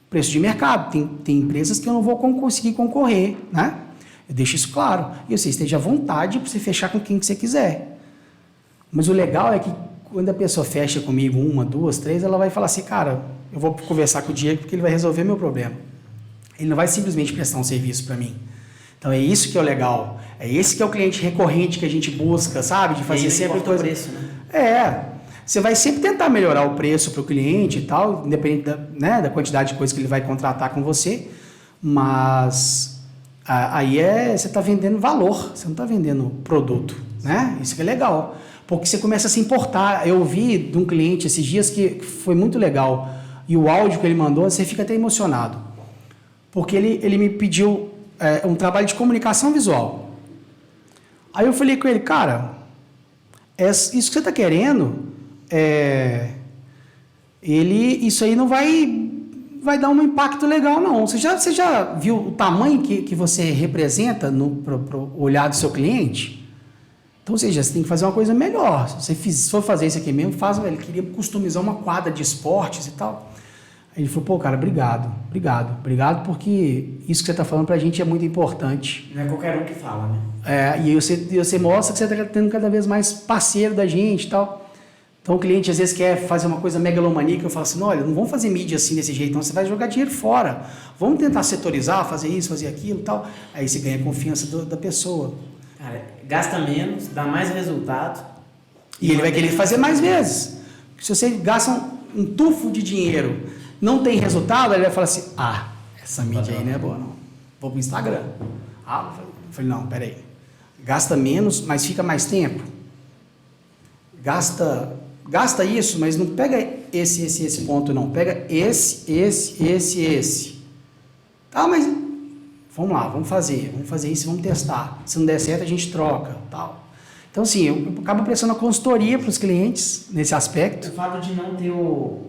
Speaker 3: preço de mercado. Tem empresas que eu não vou conseguir concorrer, né? Eu deixo isso claro. E você esteja à vontade para você fechar com quem que você quiser. Mas o legal é que quando a pessoa fecha comigo 1, 2, 3, ela vai falar assim, cara, eu vou conversar com o Diego porque ele vai resolver meu problema. Ele não vai simplesmente prestar um serviço para mim. Então é isso que é o legal. É esse que é o cliente recorrente que a gente busca, sabe? De fazer sempre coisa.
Speaker 1: Preço, né?
Speaker 3: Você vai sempre tentar melhorar o preço para o cliente e tal, independente da quantidade de coisa que ele vai contratar com você, mas aí você está vendendo valor, você não está vendendo produto, né? Isso que é legal. Porque você começa a se importar. Eu ouvi de um cliente esses dias que foi muito legal. E o áudio que ele mandou, você fica até emocionado. Porque ele me pediu um trabalho de comunicação visual. Aí eu falei com ele, cara, isso que você está querendo, isso aí não vai dar um impacto legal, não. Você já viu o tamanho que você representa pro olhar do seu cliente? Então, ou seja, você tem que fazer uma coisa melhor. Se você for fazer isso aqui mesmo, ele queria customizar uma quadra de esportes e tal. Aí ele falou, pô, cara, obrigado, porque isso que você está falando para a gente é muito importante.
Speaker 1: Não é qualquer um que fala, né?
Speaker 3: E aí você mostra que você está tendo cada vez mais parceiro da gente e tal. Então o cliente às vezes quer fazer uma coisa megalomaníaca, eu falo assim, olha, não vamos fazer mídia assim desse jeito, não, você vai jogar dinheiro fora. Vamos tentar setorizar, fazer isso, fazer aquilo e tal. Aí você ganha a confiança da pessoa.
Speaker 1: Cara, gasta menos, dá mais resultado.
Speaker 3: E ele vai querer fazer mais vezes. Se você gasta um tufo de dinheiro, não tem resultado, ele vai falar assim, essa mídia aí não é boa não. Vou pro Instagram. Eu falei, não, peraí. Gasta menos, mas fica mais tempo. Gasta isso, mas não pega esse ponto não. Pega esse. Tá, mas vamos lá, vamos fazer isso, vamos testar. Se não der certo, a gente troca, tal. Então, assim, eu acabo prestando a consultoria para os clientes nesse aspecto.
Speaker 1: O fato de não ter o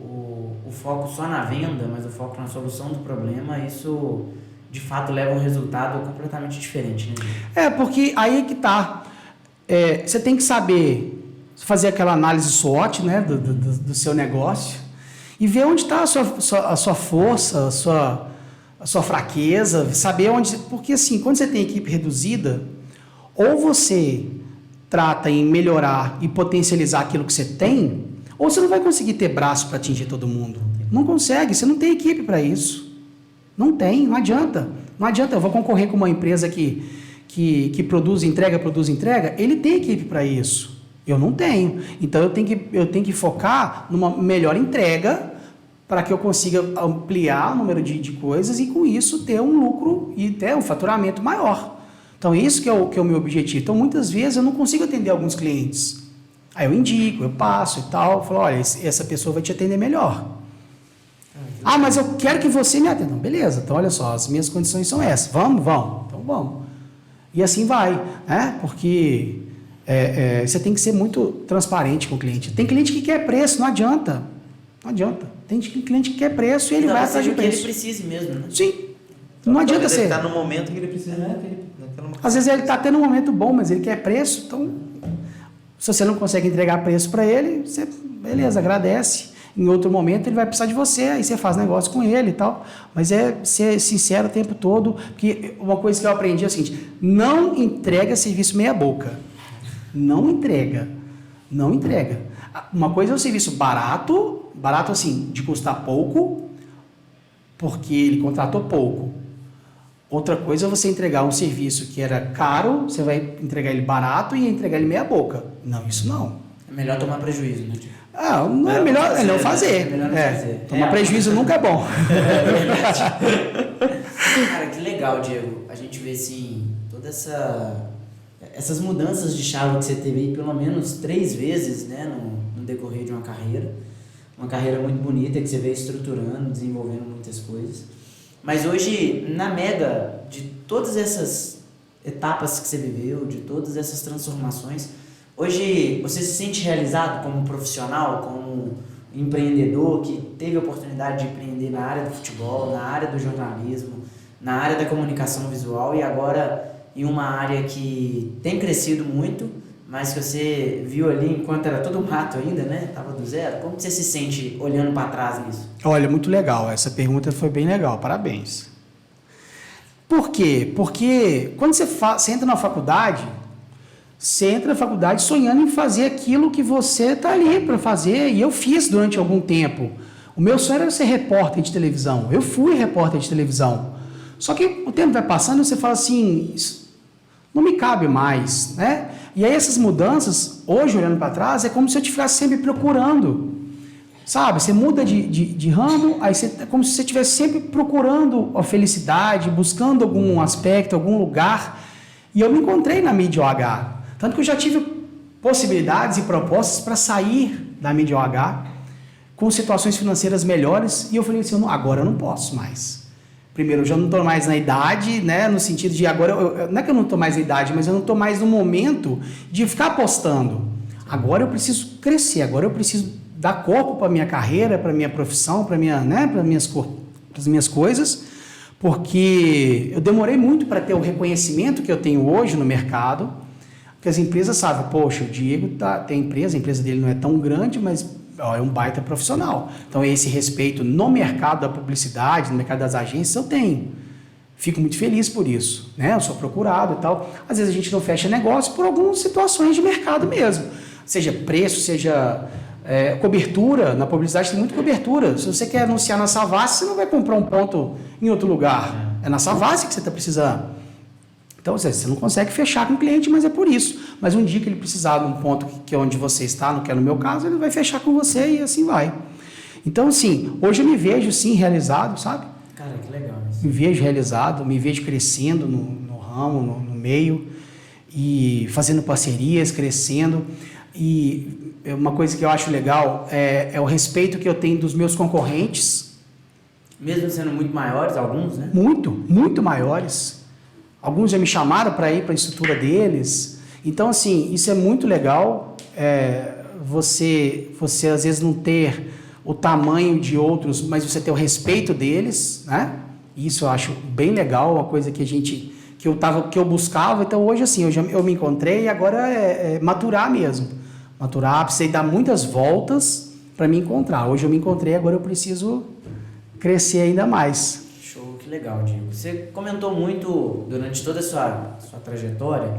Speaker 1: foco só na venda, mas o foco na solução do problema, isso de fato leva a um resultado completamente diferente, né?
Speaker 3: Porque aí é que tá. Você tem que saber fazer aquela análise SWOT, né, do seu negócio e ver onde está a sua força, a sua fraqueza, saber onde... Porque assim, quando você tem equipe reduzida, ou você trata em melhorar e potencializar aquilo que você tem, ou você não vai conseguir ter braço para atingir todo mundo. Não consegue, você não tem equipe para isso. Não tem, não adianta. Não adianta, eu vou concorrer com uma empresa que produz entrega, ele tem equipe para isso. Eu não tenho. Então eu tenho que focar numa melhor entrega para que eu consiga ampliar o número de coisas e com isso ter um lucro e ter um faturamento maior. Então isso que é o meu objetivo. Então muitas vezes eu não consigo atender alguns clientes. Aí eu indico, eu passo e tal, falo, olha, essa pessoa vai te atender melhor. Mas eu quero que você me atenda. Beleza, então olha só, as minhas condições são essas. Vamos? Então vamos. E assim vai, né? Porque você tem que ser muito transparente com o cliente. Tem cliente que quer preço, não adianta. Tem cliente que quer preço e ele vai atrás de preço.
Speaker 1: Que ele precise mesmo, né?
Speaker 3: Sim. Não adianta ser.
Speaker 2: Ele está no momento que ele precisa, né?
Speaker 3: Às vezes ele está tendo um momento bom, mas ele quer preço, então se você não consegue entregar preço para ele, você, beleza, agradece. Em outro momento ele vai precisar de você, aí você faz negócio com ele e tal. Mas é ser sincero o tempo todo, porque uma coisa que eu aprendi é o seguinte, não entrega serviço meia boca. Não entrega. Uma coisa é um serviço barato assim, de custar pouco, porque ele contratou pouco. Outra coisa é você entregar um serviço que era caro, você vai entregar ele barato e entregar ele meia boca. Não, isso não.
Speaker 1: É melhor tomar prejuízo, né?
Speaker 3: Não é melhor fazer, não fazer.
Speaker 1: É melhor não fazer.
Speaker 3: Tomar prejuízo nunca é bom.
Speaker 1: Cara, que legal, Diego. A gente vê, assim, todas essas mudanças de chave que você teve aí pelo menos 3 vezes, né, no decorrer de uma carreira. Uma carreira muito bonita que você veio estruturando, desenvolvendo muitas coisas. Mas hoje, na mega de todas essas etapas que você viveu, de todas essas transformações, hoje você se sente realizado como profissional, como empreendedor que teve a oportunidade de empreender na área do futebol, na área do jornalismo, na área da comunicação visual e agora em uma área que tem crescido muito, mas que você viu ali enquanto era todo mato ainda, né? Tava do zero. Como você se sente olhando para trás nisso?
Speaker 3: Olha, muito legal. Essa pergunta foi bem legal. Parabéns. Por quê? Porque quando você entra na faculdade, você entra na faculdade sonhando em fazer aquilo que você está ali para fazer. E eu fiz durante algum tempo. O meu sonho era ser repórter de televisão. Eu fui repórter de televisão. Só que o tempo vai passando e você fala assim, isso não me cabe mais, né? E aí essas mudanças, hoje olhando para trás, é como se eu estivesse sempre procurando. Sabe? Você muda de ramo, aí é como se você estivesse sempre procurando a felicidade, buscando algum aspecto, algum lugar. E eu me encontrei na mídia OH. Tanto que eu já tive possibilidades e propostas para sair da mídia OH com situações financeiras melhores. E eu falei assim, agora eu não posso mais. Primeiro, eu já não estou mais na idade, né? No sentido de agora, não é que eu não estou mais na idade, mas eu não estou mais no momento de ficar apostando. Agora eu preciso crescer, agora eu preciso dar corpo para a minha carreira, para a minha profissão, para as minhas coisas, porque eu demorei muito para ter o reconhecimento que eu tenho hoje no mercado, porque as empresas sabem, poxa, o Diego tem empresa, a empresa dele não é tão grande, mas é um baita profissional. Então, esse respeito no mercado da publicidade, no mercado das agências, eu tenho. Fico muito feliz por isso, né? Eu sou procurado e tal. Às vezes a gente não fecha negócio por algumas situações de mercado mesmo. Seja preço, seja cobertura. Na publicidade tem muita cobertura. Se você quer anunciar na Savassi, você não vai comprar um ponto em outro lugar. É na Savassi que você está precisando. Então, você não consegue fechar com o cliente, mas é por isso. Mas um dia que ele precisar de um ponto que é onde você está, não que é no meu caso, ele vai fechar com você e assim vai. Então, assim, hoje eu me vejo, sim, realizado, sabe?
Speaker 1: Cara, que legal isso.
Speaker 3: Me vejo realizado, me vejo crescendo no ramo, no meio, e fazendo parcerias, crescendo. E uma coisa que eu acho legal é o respeito que eu tenho dos meus concorrentes.
Speaker 1: Mesmo sendo muito maiores, alguns, né?
Speaker 3: Muito, muito maiores. Alguns já me chamaram para ir para a estrutura deles. Então, assim, isso é muito legal. Você às vezes não ter o tamanho de outros, mas você ter o respeito deles, né? Isso eu acho bem legal, uma coisa que eu buscava. Então, hoje, assim, eu me encontrei e agora é maturar mesmo. Maturar, precisei dar muitas voltas para me encontrar. Hoje eu me encontrei, agora eu preciso crescer ainda mais.
Speaker 1: Show, que legal, Diego. Você comentou muito durante toda a sua trajetória,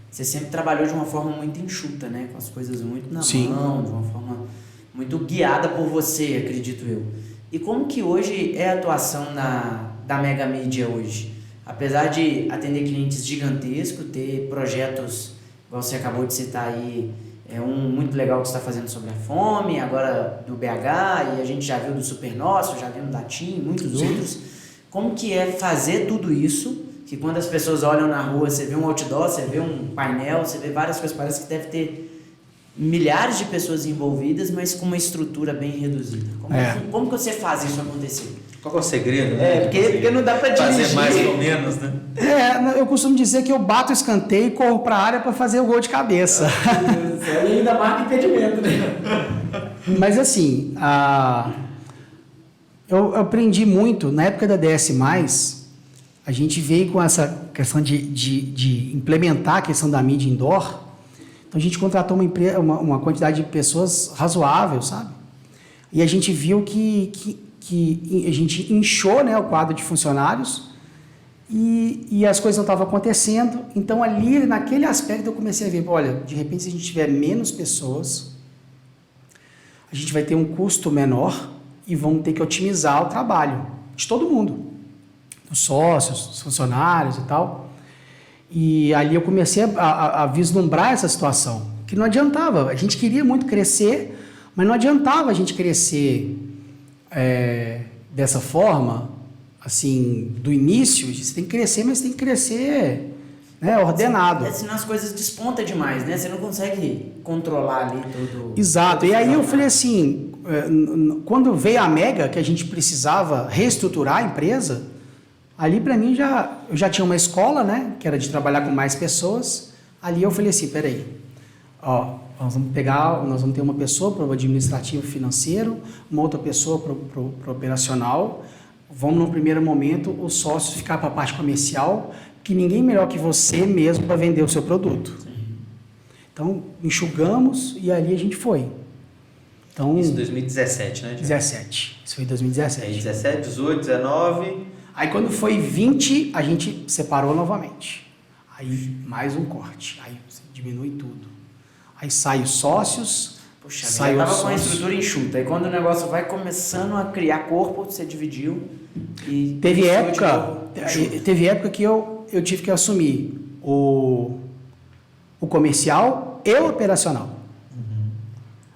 Speaker 1: você sempre trabalhou de uma forma muito enxuta, né? Com as coisas muito na
Speaker 3: Sim.
Speaker 1: mão, de uma forma muito guiada por você, acredito eu. E como que hoje é a atuação da Mega Mídia hoje? Apesar de atender clientes gigantescos, ter projetos, igual você acabou de citar aí, um muito legal que você está fazendo sobre a fome, agora do BH, e a gente já viu do Super Nosso, já viu do Datim, muitos
Speaker 3: Sim.
Speaker 1: outros. Como que é fazer tudo isso, que quando as pessoas olham na rua, você vê um outdoor, você vê um painel, você vê várias coisas, parece que deve ter milhares de pessoas envolvidas, mas com uma estrutura bem reduzida. Como que você faz isso acontecer?
Speaker 2: Qual que é o segredo, né?
Speaker 1: Porque não dá para dirigir.
Speaker 2: Fazer mais ou menos, né?
Speaker 3: Eu costumo dizer que eu bato o escanteio e corro para a área para fazer o gol de cabeça.
Speaker 1: E ainda marca impedimento, né?
Speaker 3: Mas assim, eu aprendi muito, na época da DS+, a gente veio com essa questão de implementar a questão da mídia indoor. Então a gente contratou uma quantidade de pessoas razoável, sabe? E a gente viu que a gente inchou, né, o quadro de funcionários e as coisas não estavam acontecendo. Então ali, naquele aspecto, eu comecei a ver, olha, de repente se a gente tiver menos pessoas, a gente vai ter um custo menor e vamos ter que otimizar o trabalho de todo mundo, os sócios, os funcionários e tal. E ali eu comecei a vislumbrar essa situação, que não adiantava, a gente queria muito crescer, mas não adiantava a gente crescer dessa forma, assim, do início. Você tem que crescer, mas tem que crescer, né, ordenado.
Speaker 1: Senão as coisas despontam demais, né? Você não consegue controlar ali tudo.
Speaker 3: Exato. E aí eu falei assim, quando veio a Mega, que a gente precisava reestruturar a empresa, ali para mim eu já tinha uma escola, né, que era de trabalhar com mais pessoas. Ali eu falei assim, peraí, nós vamos ter uma pessoa para o administrativo financeiro, uma outra pessoa para o operacional. Vamos, no primeiro momento, os sócios ficar para a parte comercial, que ninguém melhor que você mesmo para vender o seu produto. Sim. Então, enxugamos e ali a gente foi. Então,
Speaker 2: isso em 2017, né?
Speaker 3: 17. Isso foi em 2017.
Speaker 2: Aí 17, 18, 19...
Speaker 3: Aí quando foi 20, a gente separou novamente. Aí mais um corte. Aí diminui tudo. Aí sai os sócios.
Speaker 1: Puxa, já estava com a estrutura enxuta. Aí quando o negócio vai começando a criar corpo, você dividiu e...
Speaker 3: Teve época que eu tive que assumir o comercial e o operacional.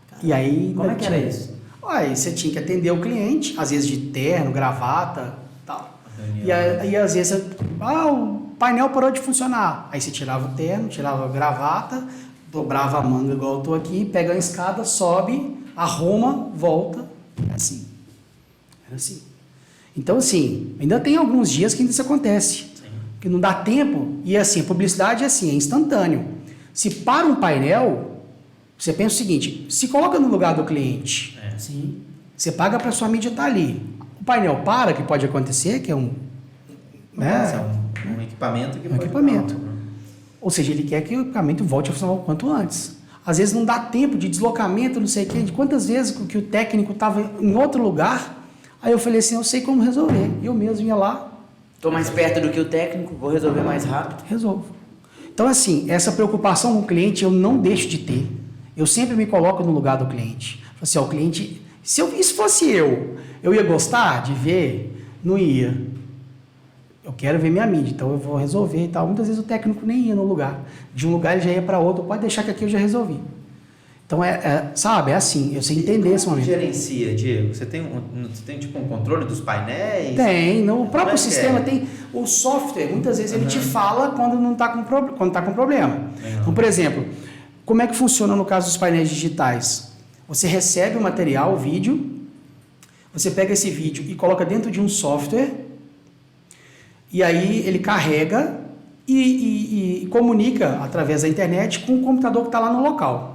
Speaker 1: Caramba,
Speaker 3: e aí...
Speaker 1: Como é que era isso?
Speaker 3: Aí você tinha que atender o cliente, às vezes de terno, gravata, tal. E aí às vezes, o painel parou de funcionar. Aí você tirava o terno, tirava a gravata, dobrava a manga igual eu estou aqui, pega a escada, sobe, arruma, volta. Era assim. Então, assim, ainda tem alguns dias que ainda isso acontece. Sim. Que não dá tempo. E assim, a publicidade é assim, é instantâneo. Se para um painel, você pensa o seguinte, se coloca no lugar do cliente.
Speaker 1: Sim.
Speaker 3: Você paga para sua mídia estar ali. O painel para, que pode acontecer, que é um
Speaker 2: equipamento que
Speaker 3: pode equipamento. Ou seja, ele quer que o equipamento volte a funcionar o quanto antes. Às vezes não dá tempo de deslocamento, não sei o quê, de quantas vezes que o técnico estava em outro lugar. Aí eu falei assim, eu sei como resolver. Eu mesmo ia lá.
Speaker 1: Tô mais perto do que o técnico, vou resolver mais rápido.
Speaker 3: Resolvo. Então, assim, essa preocupação com o cliente eu não deixo de ter. Eu sempre me coloco no lugar do cliente. Assim, ó, o cliente, se fosse eu ia gostar de ver? Não ia. Eu quero ver minha mídia, então eu vou resolver e tal. Muitas vezes o técnico nem ia no lugar. De um lugar ele já ia para outro, pode deixar que aqui eu já resolvi. Então, sabe, é assim, eu sei entender esse momento.
Speaker 2: Gerencia, Diego? Você tem tipo um controle dos painéis?
Speaker 3: Tem, no próprio sistema tem o software, muitas vezes ele te fala quando não está quando tá com problema. Então, por exemplo, como é que funciona no caso dos painéis digitais? Você recebe o material, o vídeo, você pega esse vídeo e coloca dentro de um software, e aí ele carrega e comunica através da internet com o computador que está lá no local.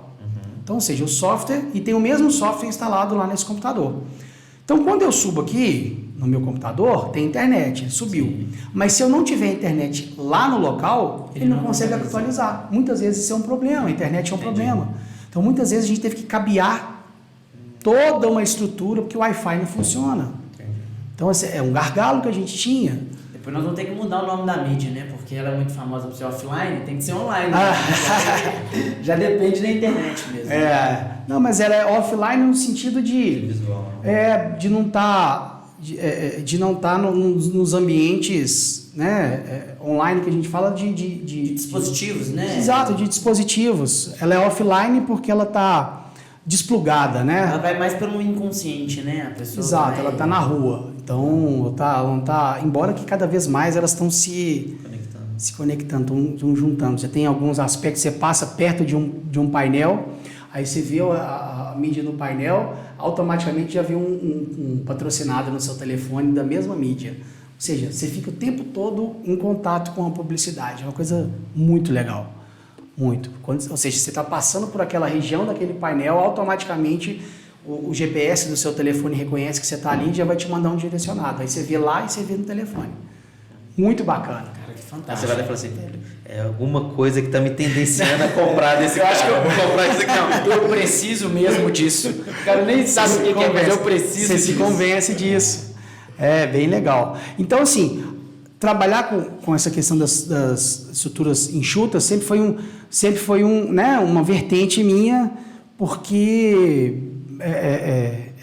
Speaker 3: Então, ou seja, o software, e tem o mesmo software instalado lá nesse computador. Então, quando eu subo aqui no meu computador, tem internet, ele subiu. Sim. Mas se eu não tiver internet lá no local, ele não consegue atualizar. Muitas vezes isso é um problema, a internet é um problema. Então, muitas vezes a gente teve que cabear toda uma estrutura porque o Wi-Fi não funciona. Então, é um gargalo que a gente tinha.
Speaker 1: Depois nós vamos ter que mudar o nome da mídia, né? Porque ela é muito famosa por ser offline, tem que ser online. Já depende da internet mesmo.
Speaker 3: Não, mas ela é offline no sentido de
Speaker 2: visual.
Speaker 3: De não estar nos ambientes, né, online que a gente fala de
Speaker 1: dispositivos, né?
Speaker 3: Exato, de dispositivos. Ela é offline porque ela está desplugada, né?
Speaker 1: Ela vai mais pelo inconsciente, né? A pessoa
Speaker 3: Exato, ela está na rua. Então, ela não tá, embora que cada vez mais elas estão se conectando, estão juntando. Você tem alguns aspectos, você passa perto de um painel, aí você vê a mídia no painel, automaticamente já vê um patrocinado no seu telefone da mesma mídia. Ou seja, você fica o tempo todo em contato com a publicidade. É uma coisa muito legal. Muito. Ou seja, você está passando por aquela região daquele painel, automaticamente o GPS do seu telefone reconhece que você está ali e já vai te mandar um direcionado. Aí você vê lá e você vê no telefone. Muito bacana.
Speaker 1: Cara, que
Speaker 2: Aí
Speaker 1: fantástico.
Speaker 2: você vai lá e fala assim, velho, é alguma coisa que está me tendenciando a comprar desse cara. Eu acho que eu vou comprar isso aqui. Não,
Speaker 1: eu preciso mesmo disso. O cara nem sabe o que é, mas eu preciso
Speaker 3: Você se convence disso. É bem legal. Então, assim, trabalhar com essa questão das estruturas enxutas sempre foi uma vertente minha, porque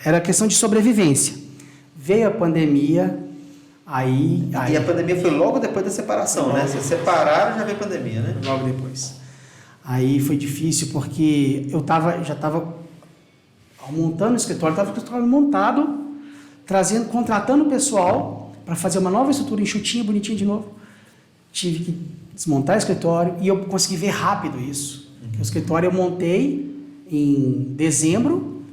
Speaker 3: era questão de sobrevivência. Veio a pandemia, aí...
Speaker 2: E a pandemia foi logo depois da separação, né? Vocês separaram, já veio a pandemia, né?
Speaker 3: Logo depois. Aí foi difícil, porque eu já estava montando o escritório, estava com o escritório montado, contratando o pessoal para fazer uma nova estrutura enxutinha, bonitinha de novo. Tive que desmontar o escritório e eu consegui ver rápido isso. O escritório eu montei em dezembro,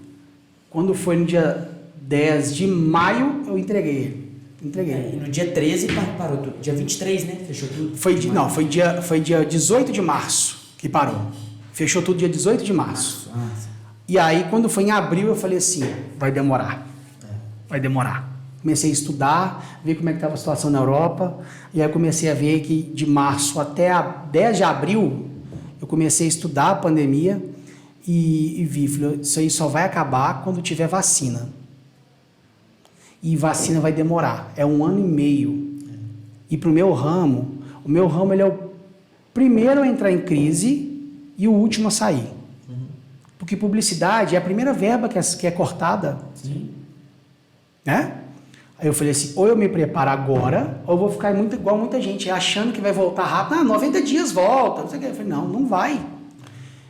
Speaker 3: quando foi no dia 10 de maio, eu entreguei ele.
Speaker 1: E no dia 13 parou tudo. Dia 23, né? Fechou tudo.
Speaker 3: Foi dia 18 de março que parou. Fechou tudo dia 18 de março. E aí, quando foi em abril, eu falei assim, vai demorar. Vai demorar. Comecei a estudar, ver como é que estava a situação na Europa, e aí comecei a ver que de março até 10 de abril, eu comecei a estudar a pandemia e vi, falei, isso aí só vai acabar quando tiver vacina. E vacina vai demorar, é 1 ano e meio. E para o meu ramo ele é o primeiro a entrar em crise e o último a sair. Porque publicidade é a primeira verba que é cortada.
Speaker 1: Sim.
Speaker 3: Né? Aí eu falei assim, ou eu me preparo agora, ou eu vou ficar igual muita gente, achando que vai voltar rápido. 90 dias volta. Não sei o que. Eu falei, não vai.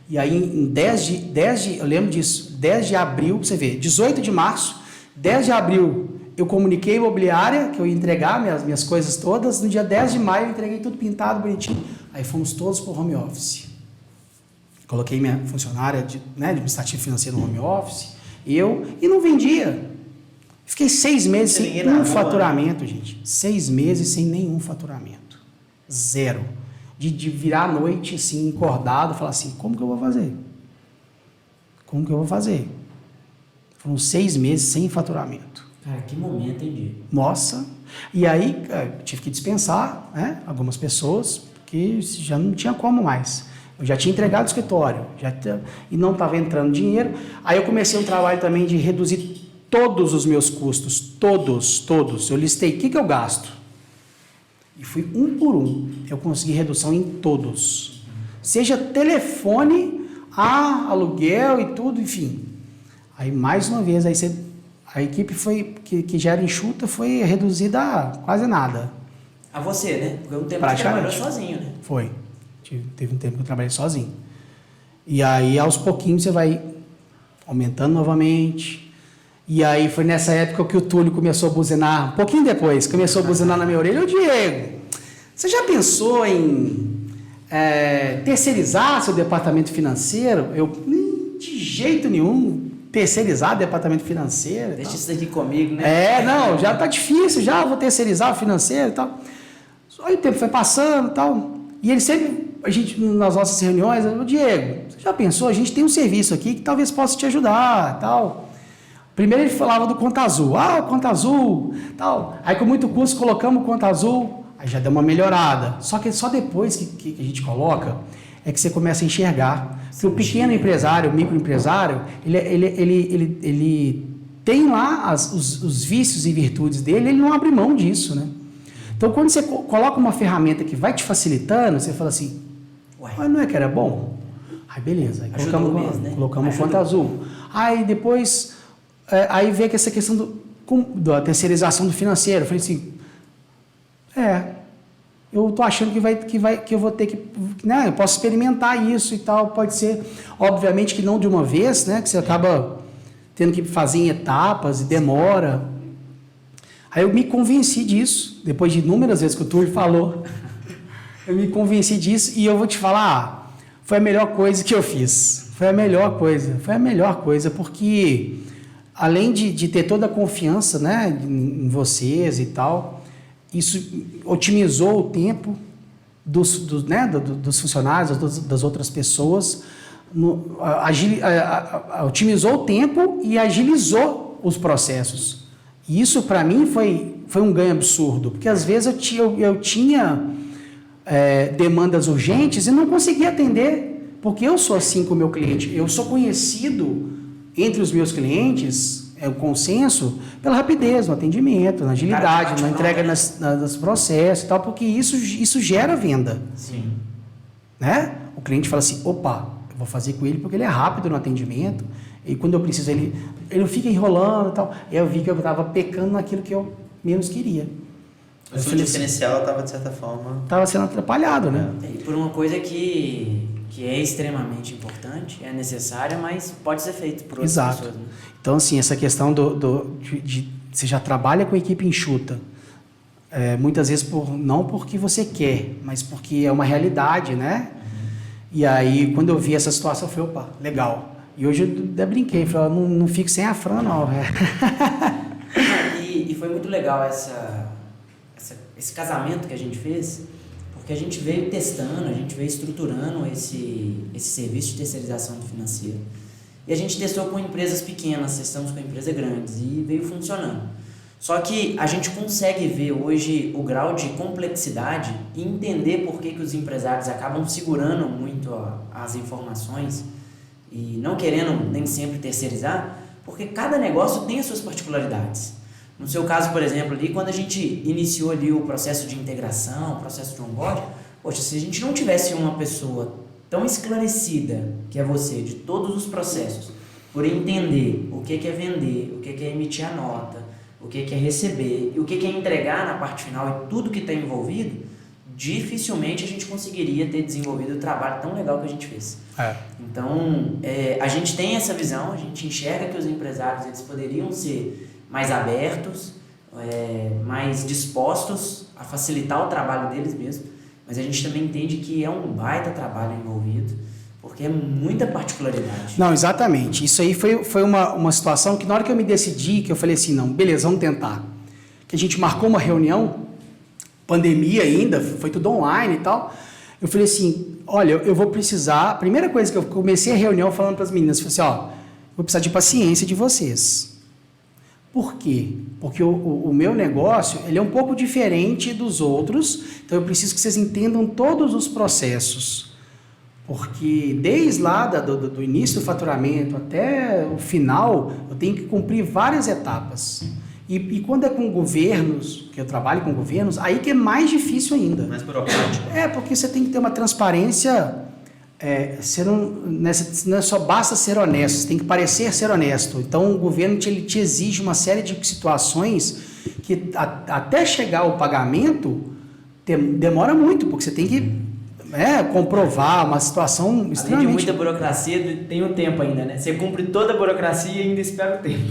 Speaker 3: E aí, em 10 eu lembro disso, 10 de abril, você vê, 18 de março, 10 de abril, eu comuniquei a imobiliária que eu ia entregar minhas coisas todas. No dia 10 de maio, eu entreguei tudo pintado, bonitinho. Aí fomos todos para o home office. Coloquei minha funcionária de administrativo financeiro no home office, e não vendia. Fiquei 6 meses sem nenhum faturamento, gente. 6 meses sem nenhum faturamento. Zero. De virar à noite, assim, encordado, falar assim, como que eu vou fazer? Como que eu vou fazer? Foram 6 meses sem faturamento.
Speaker 1: Cara, que momento, hein, Diego?
Speaker 3: Nossa. E aí, tive que dispensar, né, algumas pessoas, porque já não tinha como mais. Eu já tinha entregado o escritório, e não estava entrando dinheiro. Aí eu comecei um trabalho também de reduzir todos os meus custos, todos. Eu listei o que eu gasto. E fui um por um. Eu consegui redução em todos. Seja telefone, aluguel e tudo, enfim. Aí, mais uma vez, a equipe que já era enxuta foi reduzida a quase nada.
Speaker 1: A você, né? Porque um tempo você trabalhou sozinho, né?
Speaker 3: Foi. Teve um tempo que eu trabalhei sozinho. E aí, aos pouquinhos, você vai aumentando novamente. E aí, foi nessa época que o Túlio começou a buzinar, um pouquinho depois, começou a buzinar na minha orelha. Ô, Diego, você já pensou em terceirizar seu departamento financeiro? Eu, de jeito nenhum, terceirizar departamento financeiro.
Speaker 1: Deixa isso daqui comigo, né?
Speaker 3: Não, já tá difícil, já vou terceirizar o financeiro e tal. Aí o tempo foi passando e tal. E ele sempre, nas nossas reuniões, Diego, você já pensou? A gente tem um serviço aqui que talvez possa te ajudar, tal. Primeiro ele falava do Conta Azul. Conta Azul, tal. Aí com muito custo colocamos o Conta Azul, aí já deu uma melhorada. Só que só depois que a gente coloca é que você começa a enxergar. Porque o pequeno empresário, o microempresário, ele tem lá os vícios e virtudes dele, ele não abre mão disso, né? Então, quando você coloca uma ferramenta que vai te facilitando, você fala assim, mas não é que era bom? Aí, beleza. Aí colocamos Conta Azul. Aí, depois, aí vem essa questão da terceirização do financeiro. Eu falei assim, eu tô achando que eu vou ter que, né, eu posso experimentar isso e tal, pode ser, obviamente que não de uma vez, né, que você acaba tendo que fazer em etapas e demora. Aí eu me convenci disso, depois de inúmeras vezes que o Túlio falou, eu me convenci disso e eu vou te falar, foi a melhor coisa que eu fiz, foi a melhor coisa, porque além de ter toda a confiança, né, em vocês e tal, isso otimizou o tempo dos funcionários, das outras pessoas, otimizou o tempo e agilizou os processos. E isso, para mim, foi um ganho absurdo, porque às vezes eu tinha demandas urgentes e não conseguia atender, porque eu sou assim com o meu cliente. Eu sou conhecido entre os meus clientes, o consenso, pela rapidez no atendimento, na agilidade, na entrega nos processos e tal, porque isso gera venda.
Speaker 1: Sim.
Speaker 3: Né? O cliente fala assim, opa, eu vou fazer com ele porque ele é rápido no atendimento, e quando eu preciso, ele não fica enrolando e tal. E eu vi que eu estava pecando naquilo que eu menos queria.
Speaker 2: O seu diferencial estava, de certa forma...
Speaker 3: Estava sendo atrapalhado, né?
Speaker 1: E por uma coisa que é extremamente importante, é necessária, mas pode ser feito por outras pessoas. Né?
Speaker 3: Então, assim, essa questão de você já trabalha com equipe enxuta, muitas vezes não porque você quer, mas porque é uma realidade, né? E aí, quando eu vi essa situação, eu falei, opa, legal. E hoje eu até brinquei, falei, não fico sem a Fran, não.
Speaker 1: E foi muito legal esse casamento que a gente fez, porque a gente veio testando, a gente veio estruturando esse serviço de terceirização financeira. E a gente testou com empresas pequenas, testamos com empresas grandes e veio funcionando. Só que a gente consegue ver hoje o grau de complexidade e entender por que os empresários acabam segurando muito as informações e não querendo nem sempre terceirizar, porque cada negócio tem as suas particularidades. No seu caso, por exemplo, ali, quando a gente iniciou ali o processo de integração, o processo de onboarding, poxa, se a gente não tivesse uma pessoa tão esclarecida que é você, de todos os processos, por entender o que é vender, o que é emitir a nota, o que é receber e o que é entregar na parte final e tudo que está envolvido, dificilmente a gente conseguiria ter desenvolvido o trabalho tão legal que a gente fez. Então, a gente tem essa visão, a gente enxerga que os empresários eles poderiam ser mais abertos, mais dispostos a facilitar o trabalho deles mesmo, mas a gente também entende que é um baita trabalho envolvido, porque é muita particularidade.
Speaker 3: Não, exatamente. Isso aí foi uma situação que na hora que eu me decidi, que eu falei assim, não, beleza, vamos tentar. Que a gente marcou uma reunião, pandemia ainda, foi tudo online e tal. Eu falei assim, olha, eu vou precisar... A primeira coisa que eu comecei a reunião falando para as meninas, eu falei assim, vou precisar de paciência de vocês. Por quê? Porque o meu negócio, ele é um pouco diferente dos outros, então eu preciso que vocês entendam todos os processos. Porque desde lá do início do faturamento até o final, eu tenho que cumprir várias etapas. E quando é com governos, que eu trabalho com governos, aí que é mais difícil ainda.
Speaker 2: Mais burocrático.
Speaker 3: Porque você tem que ter uma transparência, não é só basta ser honesto, você tem que parecer ser honesto. Então o governo ele te exige uma série de situações que até chegar o pagamento demora muito, porque você tem que comprovar uma situação extremamente...
Speaker 1: Além de muita burocracia, tem um tempo ainda, né? Você cumpre toda a burocracia e ainda espera o tempo.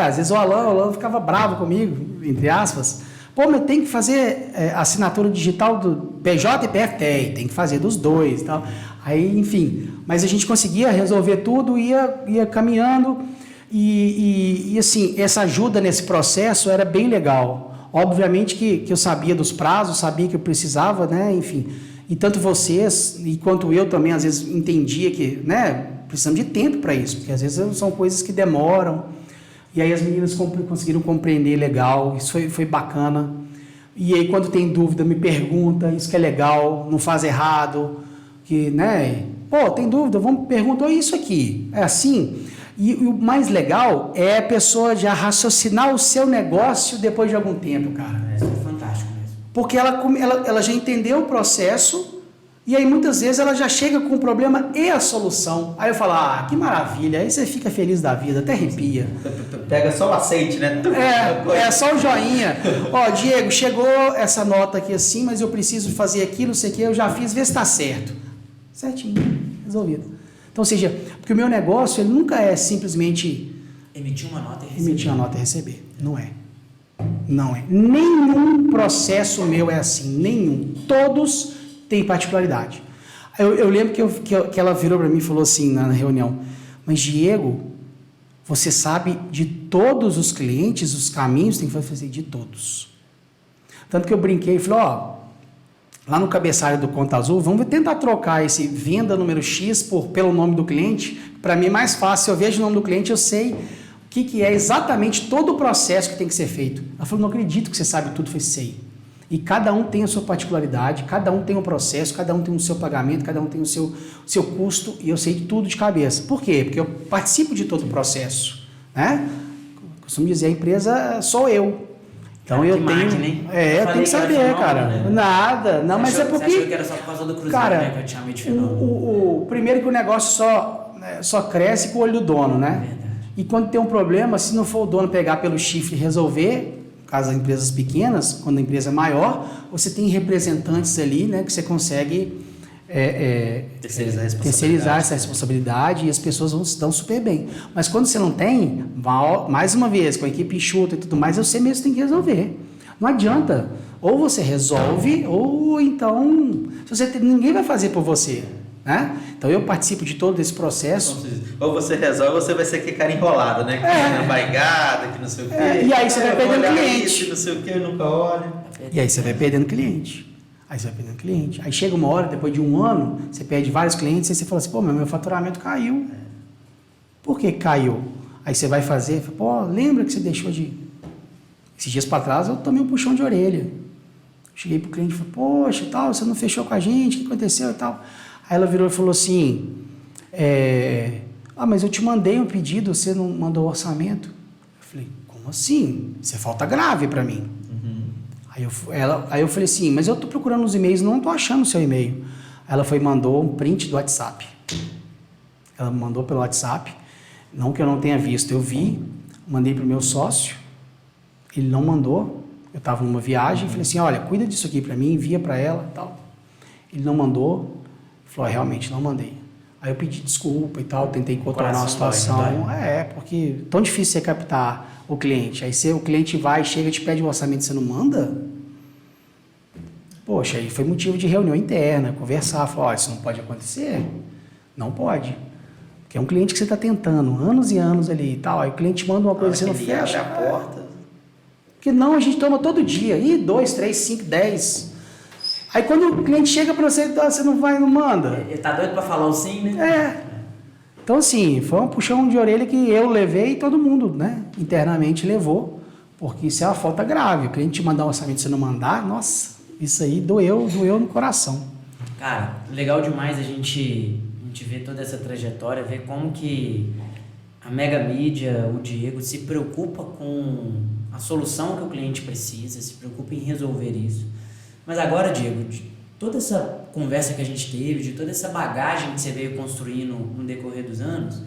Speaker 3: Às vezes o Alan ficava bravo comigo, entre aspas. Pô, mas tem que fazer assinatura digital do PJ e PF? Tem que fazer dos dois e tal. Aí, enfim, mas a gente conseguia resolver tudo, ia caminhando e assim, essa ajuda nesse processo era bem legal. Obviamente que eu sabia dos prazos, sabia que eu precisava, né? Enfim... E tanto vocês, quanto eu também, às vezes, entendia que, né, precisamos de tempo para isso, porque às vezes são coisas que demoram, e aí as meninas conseguiram compreender legal, isso foi bacana. E aí, quando tem dúvida, me pergunta, isso que é legal, não faz errado, que, né, pô, tem dúvida, perguntar isso aqui, é assim. E o mais legal é a pessoa já raciocinar o seu negócio depois de algum tempo, cara.
Speaker 1: Isso é fantástico.
Speaker 3: Porque ela já entendeu o processo e aí muitas vezes ela já chega com o problema e a solução. Aí eu falo, que maravilha, aí você fica feliz da vida, até arrepia.
Speaker 2: Pega só o aceite, né?
Speaker 3: Só o joinha. Diego, chegou essa nota aqui assim, mas eu preciso fazer aquilo, não sei o que, eu já fiz, vê se está certo. Certinho, resolvido. Então, ou seja, porque o meu negócio ele nunca é simplesmente...
Speaker 1: Emitir uma nota e receber.
Speaker 3: Não é. Não é. Nenhum processo meu é assim, nenhum. Todos têm particularidade. Eu lembro que ela virou para mim e falou assim na reunião, mas Diego, você sabe de todos os clientes, os caminhos, tem que fazer de todos. Tanto que eu brinquei e falei, lá no cabeçalho do Conta Azul, vamos tentar trocar esse venda número X pelo nome do cliente. Para mim é mais fácil, eu vejo o nome do cliente, eu sei... O que é exatamente todo o processo que tem que ser feito. Ela falou, não acredito que você sabe tudo, foi sei. E cada um tem a sua particularidade, cada um tem um processo, cada um tem o seu pagamento, cada um tem o seu custo, e eu sei de tudo de cabeça. Por quê? Porque eu participo de todo o processo. Né? Costumo dizer, a empresa sou eu. Então eu tenho...
Speaker 1: Máquina, hein?
Speaker 3: Eu tenho que saber, cara. Né? Nada. Não, mas é porque...
Speaker 1: Você achou que era só por causa do cruzeiro,
Speaker 3: cara,
Speaker 1: né? Que eu tinha meio de fenômeno.
Speaker 3: Primeiro que o negócio só cresce com o olho do dono, né?
Speaker 1: Verdade.
Speaker 3: E quando tem um problema, se não for o dono pegar pelo chifre e resolver, no caso das empresas pequenas, quando a empresa é maior, você tem representantes ali, né, que você consegue terceirizar essa responsabilidade e as pessoas vão se dar super bem. Mas quando você não tem, mais uma vez, com a equipe enxuta e tudo mais, você mesmo tem que resolver. Não adianta. Ou você resolve, ou então ninguém vai fazer por você. Né? Então eu participo de todo esse processo.
Speaker 2: Ou você resolve, ou você vai ser aquele cara enrolado, né? Que na baigada, que não sei o quê.
Speaker 3: E aí você vai perdendo cliente.
Speaker 2: Isso, não sei o quê, nunca olha.
Speaker 3: E aí você vai perdendo cliente. Aí chega uma hora, depois de um ano, você perde vários clientes, aí você fala assim, pô, meu faturamento caiu. Por que caiu? Aí você vai fazer, pô, lembra que você deixou de... Esses dias para trás eu tomei um puxão de orelha. Cheguei pro cliente e falei, poxa, tal, você não fechou com a gente, o que aconteceu e tal? Aí ela virou e falou assim, mas eu te mandei um pedido, você não mandou o orçamento? Eu falei, como assim? Isso é falta grave para mim. Uhum. Aí eu falei assim, mas eu estou procurando os e-mails, não estou achando o seu e-mail. Aí ela mandou um print do WhatsApp. Ela me mandou pelo WhatsApp, não que eu não tenha visto, eu vi, mandei para o meu sócio, ele não mandou, eu estava numa viagem, falei assim, olha, cuida disso aqui para mim, envia para ela e tal. Ele não mandou, falou, realmente não mandei. Aí eu pedi desculpa e tal, tentei contornar a situação. Porque tão difícil você captar o cliente. Aí o cliente vai, chega, te pede um orçamento e você não manda? Poxa, aí foi motivo de reunião interna, conversar, falar, isso não pode acontecer. Não pode. Porque é um cliente que você está tentando, anos e anos ali e tal. Aí o cliente manda uma coisa e você não fecha.
Speaker 2: Abre a porta.
Speaker 3: Porque não, a gente toma todo dia. 2, 3, 5, 10... Aí quando o cliente chega para você, você não vai, não manda.
Speaker 1: Ele tá doido para falar o sim, né?
Speaker 3: Então, assim, foi um puxão de orelha que eu levei e todo mundo, né, internamente levou, porque isso é uma falta grave. O cliente te mandar um orçamento e você não mandar, nossa, isso aí doeu no coração.
Speaker 1: Cara, legal demais a gente ver toda essa trajetória, ver como que a Mega Mídia, o Diego, se preocupa com a solução que o cliente precisa, se preocupa em resolver isso. Mas agora, Diego, de toda essa conversa que a gente teve, de toda essa bagagem que você veio construindo no decorrer dos anos,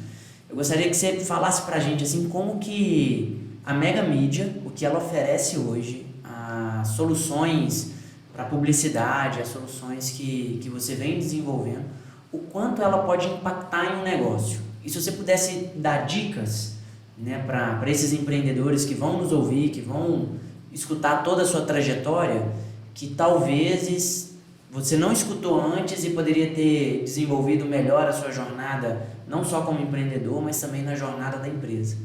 Speaker 1: eu gostaria que você falasse pra gente assim, como que a Mega Mídia, o que ela oferece hoje, as soluções para publicidade, as soluções que você vem desenvolvendo, o quanto ela pode impactar em um negócio. E se você pudesse dar dicas, né, para esses empreendedores que vão nos ouvir, que vão escutar toda a sua trajetória, que talvez você não escutou antes e poderia ter desenvolvido melhor a sua jornada, não só como empreendedor, mas também na jornada da empresa.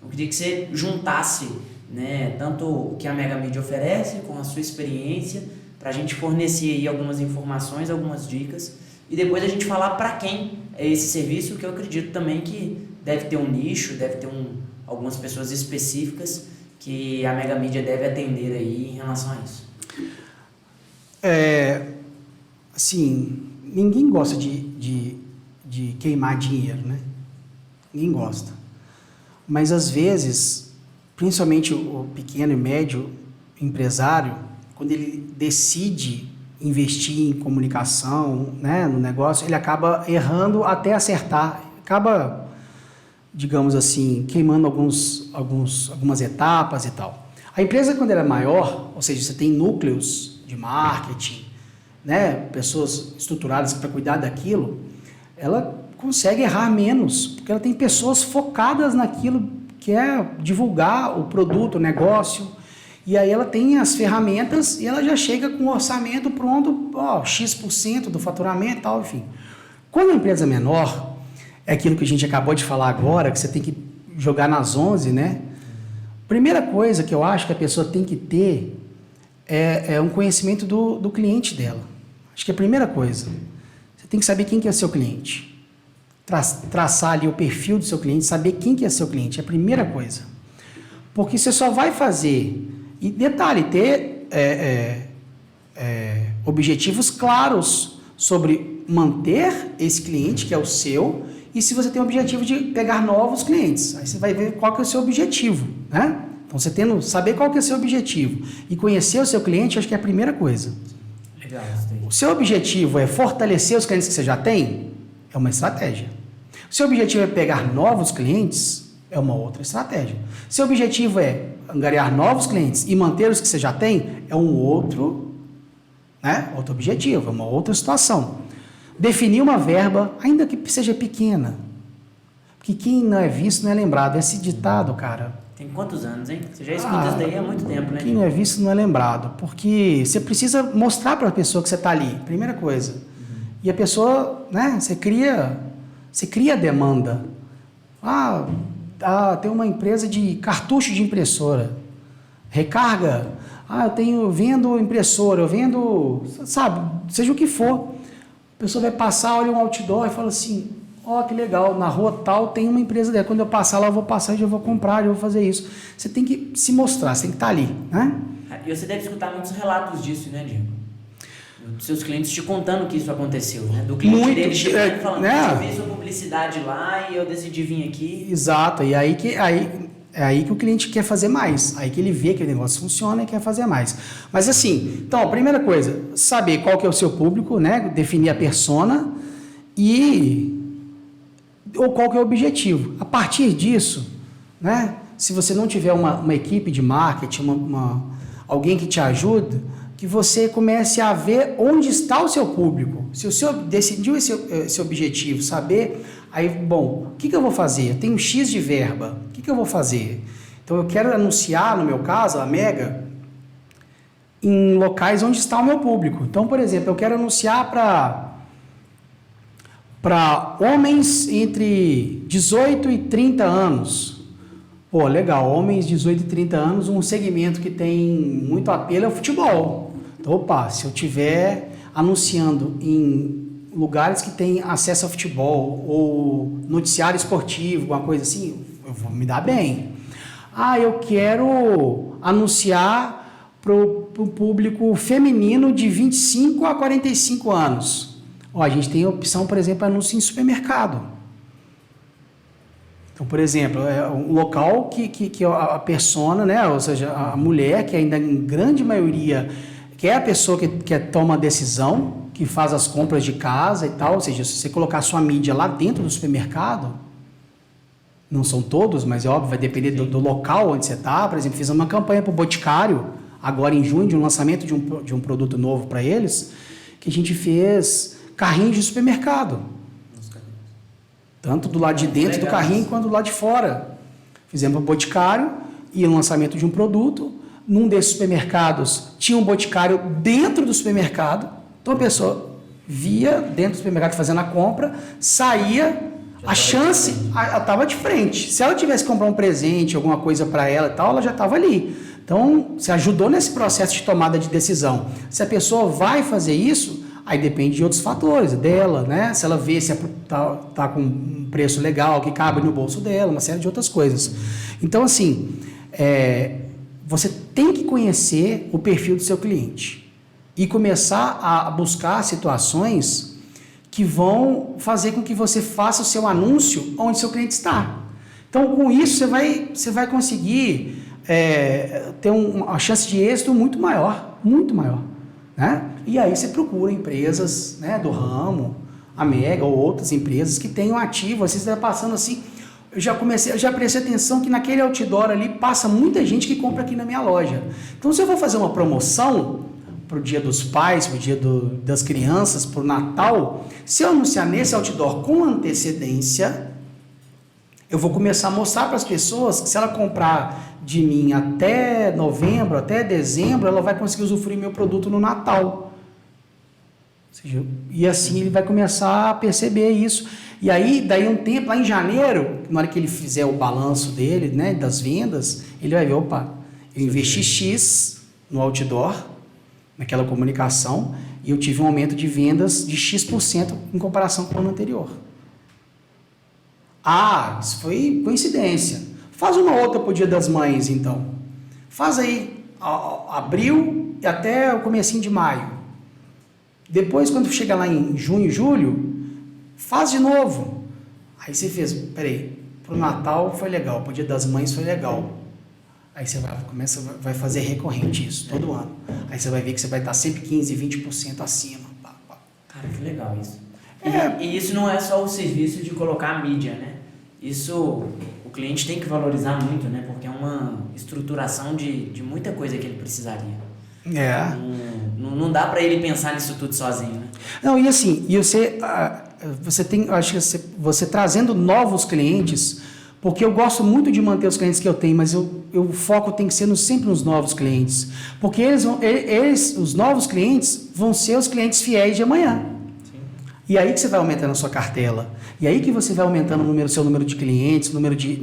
Speaker 1: Eu queria que você juntasse, né, tanto o que a Mega Mídia oferece com a sua experiência, para a gente fornecer aí algumas informações, algumas dicas, e depois a gente falar para quem é esse serviço, que eu acredito também que deve ter um nicho, deve ter algumas pessoas específicas que a Mega Mídia deve atender aí em relação a isso.
Speaker 3: Assim, ninguém gosta de queimar dinheiro, né? Ninguém gosta. Mas às vezes, principalmente o pequeno e médio empresário, quando ele decide investir em comunicação, né, no negócio, ele acaba errando até acertar, acaba, digamos assim, queimando algumas etapas e tal. A empresa, quando ela é maior, ou seja, você tem núcleos de marketing, né, pessoas estruturadas para cuidar daquilo, ela consegue errar menos, porque ela tem pessoas focadas naquilo que é divulgar o produto, o negócio. E aí ela tem as ferramentas e ela já chega com o orçamento pronto, X% do faturamento e tal, enfim. Quando a empresa é menor, é aquilo que a gente acabou de falar agora, que você tem que jogar nas 11, né? Primeira coisa que eu acho que a pessoa tem que ter é um conhecimento do cliente dela. Acho que é a primeira coisa. Você tem que saber quem que é seu cliente. Traçar ali o perfil do seu cliente, saber quem que é seu cliente, é a primeira coisa. Porque você só vai fazer... E detalhe, ter objetivos claros sobre manter esse cliente, que é o seu, e se você tem o objetivo de pegar novos clientes. Aí você vai ver qual que é o seu objetivo, né? Então, você saber qual que é o seu objetivo e conhecer o seu cliente, acho que é a primeira coisa.
Speaker 1: Legal.
Speaker 3: O seu objetivo é fortalecer os clientes que você já tem? É uma estratégia. O seu objetivo é pegar novos clientes? É uma outra estratégia. Seu objetivo é angariar novos clientes e manter os que você já tem? É um outro, né? Outro objetivo, é uma outra situação. Definir uma verba, ainda que seja pequena. Porque quem não é visto não é lembrado. Esse ditado, cara...
Speaker 1: Tem quantos anos, hein? Você já escuta isso daí há muito tempo, né?
Speaker 3: Quem não é visto não é lembrado. Porque você precisa mostrar para a pessoa que você está ali, primeira coisa. E a pessoa, né? Você cria demanda. Tem uma empresa de cartucho de impressora. Recarga. Eu vendo impressora, eu vendo, sabe, seja o que for. A pessoa vai passar, olha um outdoor e fala assim, que legal, na rua tal tem uma empresa dela. Quando eu passar lá, eu vou passar, eu vou comprar, eu vou fazer isso. Você tem que se mostrar, você tem que estar ali, né?
Speaker 1: E você deve escutar muitos relatos disso, né, Diego? Dos seus clientes te contando que isso aconteceu, né? Do cliente dele chegando falando, eu vi sua publicidade lá e eu decidi vir aqui.
Speaker 3: Exato, e aí que o cliente quer fazer mais. Aí que ele vê que o negócio funciona e quer fazer mais. Mas assim, então, a primeira coisa, saber qual que é o seu público, né? Definir a persona ou qual que é o objetivo. A partir disso, né? Se você não tiver uma equipe de marketing, alguém que te ajude, que você comece a ver onde está o seu público. Se o senhor decidiu esse objetivo, saber, aí, bom, o que eu vou fazer? Eu tenho X de verba, o que eu vou fazer? Então, eu quero anunciar, no meu caso, a Mega, em locais onde está o meu público. Então, por exemplo, eu quero anunciar para homens entre 18 e 30 anos. Pô, legal, homens de 18 e 30 anos, um segmento que tem muito apelo é o futebol. Então, se eu estiver anunciando em lugares que têm acesso ao futebol ou noticiário esportivo, alguma coisa assim, eu vou me dar bem. Eu quero anunciar o público feminino de 25 a 45 anos. Ó, a gente tem a opção, por exemplo, anúncio em supermercado. Então, por exemplo, é um local que a persona, né, ou seja, a mulher, que ainda em grande maioria, que é a pessoa que toma a decisão, que faz as compras de casa e tal, ou seja, se você colocar a sua mídia lá dentro do supermercado, não são todos, mas é óbvio, vai depender do local onde você está. Por exemplo, fiz uma campanha para o Boticário, agora em junho, de um lançamento de um produto novo para eles, que a gente fez carrinhos de supermercado. Tanto do lado de dentro do carrinho quanto do lado de fora. Fizemos para o Boticário e o lançamento de um produto. Num desses supermercados tinha um Boticário dentro do supermercado. Então a pessoa via dentro do supermercado fazendo a compra, saía, a chance estava de frente. Se ela tivesse que comprar um presente, alguma coisa para ela e tal, ela já estava ali. Então, você ajudou nesse processo de tomada de decisão. Se a pessoa vai fazer isso, aí depende de outros fatores dela, né? Se ela vê se tá com um preço legal, que cabe no bolso dela, uma série de outras coisas. Então, assim, você tem que conhecer o perfil do seu cliente e começar a buscar situações que vão fazer com que você faça o seu anúncio onde seu cliente está. Então, com isso, você vai conseguir ter uma chance de êxito muito maior, né? E aí você procura empresas, né, do ramo, a Mega ou outras empresas que tenham ativo. Você está passando assim, eu já prestei atenção que naquele outdoor ali passa muita gente que compra aqui na minha loja. Então, se eu vou fazer uma promoção para o Dia dos Pais, para o Dia das Crianças, para o Natal, se eu anunciar nesse outdoor com antecedência, eu vou começar a mostrar para as pessoas que se ela comprar de mim até novembro, até dezembro, ela vai conseguir usufruir meu produto no Natal. Ou seja, e assim ele vai começar a perceber isso. E aí, daí um tempo, lá em janeiro, na hora que ele fizer o balanço dele, né, das vendas, ele vai ver, opa, eu investi X no outdoor, naquela comunicação, e eu tive um aumento de vendas de X% em comparação com o ano anterior. Ah, isso foi coincidência. Faz uma outra para o Dia das Mães, então. Faz aí abril e até o comecinho de maio. Depois, quando chegar lá em junho, julho, faz de novo. Aí você fez, peraí, para o Natal foi legal, para o Dia das Mães foi legal. Aí você vai fazer recorrente isso, todo ano. Aí você vai ver que você vai estar sempre 15%, 20% acima.
Speaker 1: Cara, que legal isso. E isso não é só o serviço de colocar a mídia, né? Isso o cliente tem que valorizar muito, né? Porque é uma estruturação de muita coisa que ele precisaria. Não dá para ele pensar nisso tudo sozinho, né?
Speaker 3: Não, e assim, você tem, acho que você trazendo novos clientes, porque eu gosto muito de manter os clientes que eu tenho, mas o foco tem que ser sempre nos novos clientes. Porque os novos clientes vão ser os clientes fiéis de amanhã. Sim. E aí que você vai aumentando a sua cartela. E aí que você vai aumentando o seu número de clientes, o número de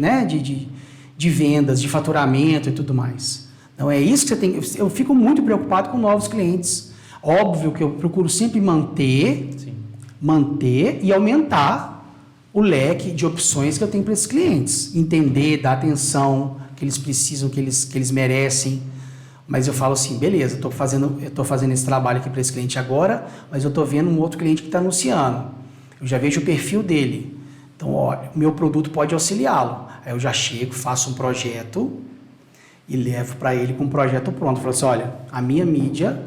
Speaker 3: vendas, de faturamento e tudo mais. Então é isso que você tem. Eu fico muito preocupado com novos clientes. Óbvio que eu procuro sempre manter e aumentar o leque de opções que eu tenho para esses clientes. Entender, dar atenção que eles precisam, que eles merecem. Mas eu falo assim, beleza, eu estou fazendo esse trabalho aqui para esse cliente agora, mas eu estou vendo um outro cliente que está anunciando. Eu já vejo o perfil dele. Então, olha, o meu produto pode auxiliá-lo. Aí eu já chego, faço um projeto e levo para ele com um projeto pronto. Eu falo assim, olha, a minha mídia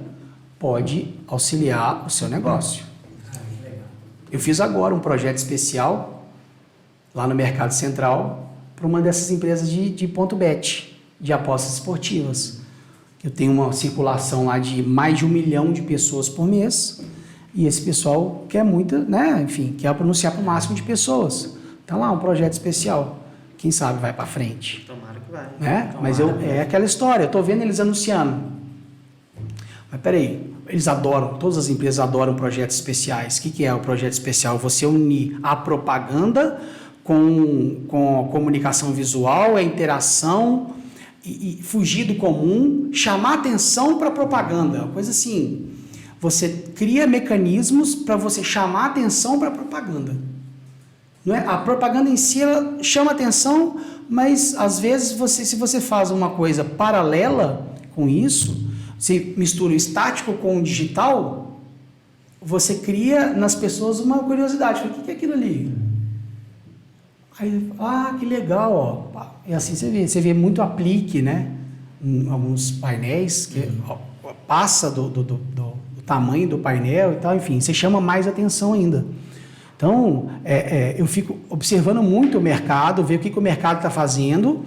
Speaker 3: pode auxiliar o seu negócio. Eu fiz agora um projeto especial lá no Mercado Central para uma dessas empresas de ponto bet, de apostas esportivas. Eu tenho uma circulação lá de mais de 1 milhão de pessoas por mês e esse pessoal quer muito, né? Enfim, quer pronunciar para o máximo de pessoas. Tá lá um projeto especial. Quem sabe vai para frente.
Speaker 2: Tomara que vai.
Speaker 3: Né? Mas é aquela história, eu estou vendo eles anunciando. Mas peraí, eles adoram, todas as empresas adoram projetos especiais. O que é o projeto especial? Você unir a propaganda com a comunicação visual, a interação e fugir do comum, chamar atenção para a propaganda. Uma coisa assim, você cria mecanismos para você chamar atenção para a propaganda. Não é? A propaganda em si ela chama atenção, mas às vezes se você faz uma coisa paralela com isso, você mistura o estático com o digital, você cria nas pessoas uma curiosidade. O que é aquilo ali? Aí, que legal, ó. E assim você vê muito aplique, né? Em alguns painéis, que passa do tamanho do painel e tal, enfim, você chama mais atenção ainda. Então, eu fico observando muito o mercado, ver o que o mercado está fazendo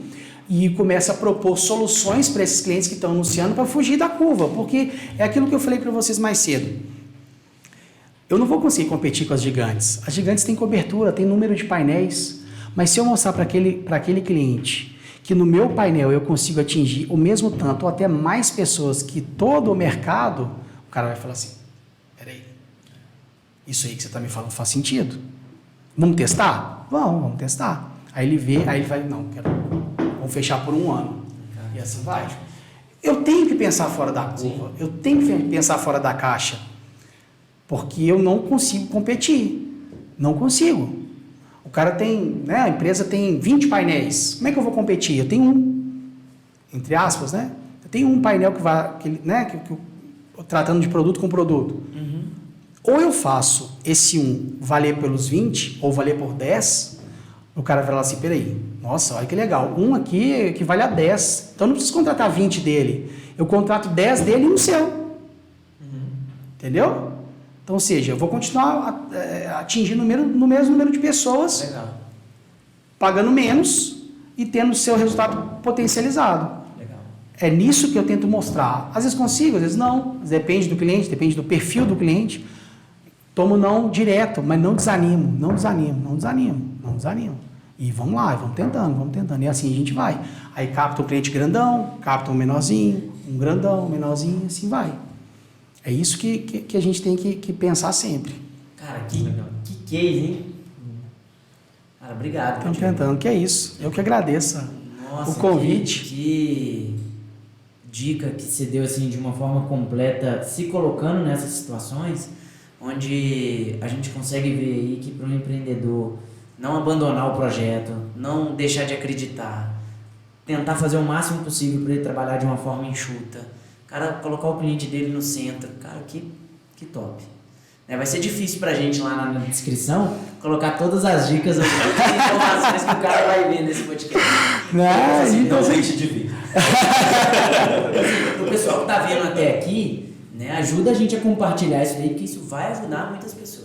Speaker 3: e começa a propor soluções para esses clientes que estão anunciando para fugir da curva, porque é aquilo que eu falei para vocês mais cedo. Eu não vou conseguir competir com as gigantes. As gigantes têm cobertura, têm número de painéis, mas se eu mostrar para aquele cliente que no meu painel eu consigo atingir o mesmo tanto ou até mais pessoas que todo o mercado, o cara vai falar assim, peraí, isso aí que você está me falando faz sentido? Vamos testar? Vamos testar. Aí ele vê, aí ele vai, não, vamos fechar por 1 ano. E assim vai. Eu tenho que pensar fora da curva, eu tenho que pensar fora da caixa, porque eu não consigo competir. Não consigo. O cara tem, né, a empresa tem 20 painéis. Como é que eu vou competir? Eu tenho um, entre aspas, né? Eu tenho um painel tratando de produto com produto. Ou eu faço esse valer pelos 20, ou valer por 10, o cara vai falar assim, peraí, nossa, olha que legal, um aqui que vale a 10, então eu não preciso contratar 20 dele, eu contrato 10 dele e um seu. Entendeu? Então, ou seja, eu vou continuar atingindo no mesmo número de pessoas,
Speaker 1: Legal.
Speaker 3: pagando menos e tendo o seu resultado potencializado.
Speaker 1: Legal.
Speaker 3: É nisso que eu tento mostrar. Às vezes consigo, às vezes não. Depende do cliente, depende do perfil do cliente. Tomo não direto, mas não desanimo. E vamos lá, vamos tentando. E assim a gente vai. Aí capta um cliente grandão, capta um menorzinho, um grandão, um menorzinho, assim vai. É isso que a gente tem que pensar sempre.
Speaker 1: Cara, que case, hein? Cara, obrigado.
Speaker 3: Estamos tentando, que é isso. Eu que agradeço o convite.
Speaker 1: Que dica que você deu assim de uma forma completa, se colocando nessas situações, onde a gente consegue ver aí que para um empreendedor não abandonar o projeto, não deixar de acreditar, tentar fazer o máximo possível para ele trabalhar de uma forma enxuta, cara, colocar o cliente dele no centro, cara, que top. Vai ser difícil pra gente lá na descrição colocar todas as dicas, as informações que o cara vai ver nesse podcast.
Speaker 3: Então
Speaker 2: deixe de vir.
Speaker 1: O pessoal que tá vendo até aqui, né, ajuda a gente a compartilhar isso daí, porque isso vai ajudar muitas pessoas.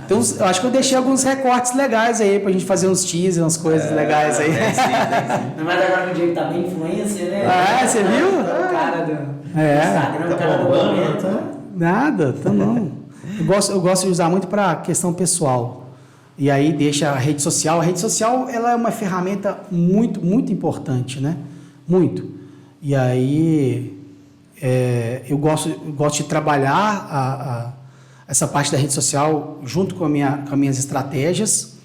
Speaker 3: Então eu acho que eu deixei alguns recortes legais aí pra gente fazer uns teasers, umas coisas legais aí.
Speaker 1: Não, mas agora que o Diego tá bem influencer, né?
Speaker 3: Você viu?
Speaker 1: O cara do Instagram, o cara do momento, né?
Speaker 3: Nada, então não. Eu gosto de usar muito para questão pessoal. E aí deixa a rede social. A rede social ela é uma ferramenta muito, muito importante, né? Muito. E aí eu gosto de trabalhar essa parte da rede social junto com as minhas estratégias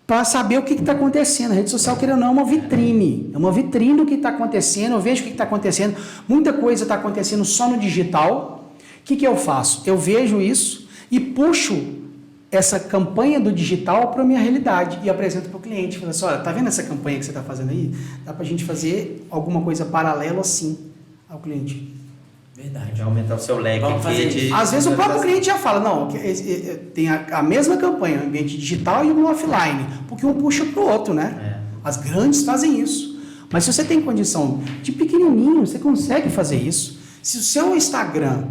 Speaker 3: para saber o que está acontecendo. A rede social, querendo ou não, é uma vitrine. É uma vitrine do que está acontecendo. Eu vejo o que está acontecendo. Muita coisa está acontecendo só no digital. O que eu faço? Eu vejo isso e puxo essa campanha do digital para a minha realidade e apresento para o cliente. Falo assim, olha, tá vendo essa campanha que você está fazendo aí? Dá para a gente fazer alguma coisa paralela assim ao cliente.
Speaker 1: Verdade.
Speaker 2: Já aumentar o seu leque.
Speaker 1: Vamos fazer
Speaker 3: Às vezes o próprio cliente já fala, não, tem a mesma campanha, o ambiente digital e o offline, porque um puxa para o outro, né? As grandes fazem isso. Mas se você tem condição de pequenininho, você consegue fazer isso. Se o seu Instagram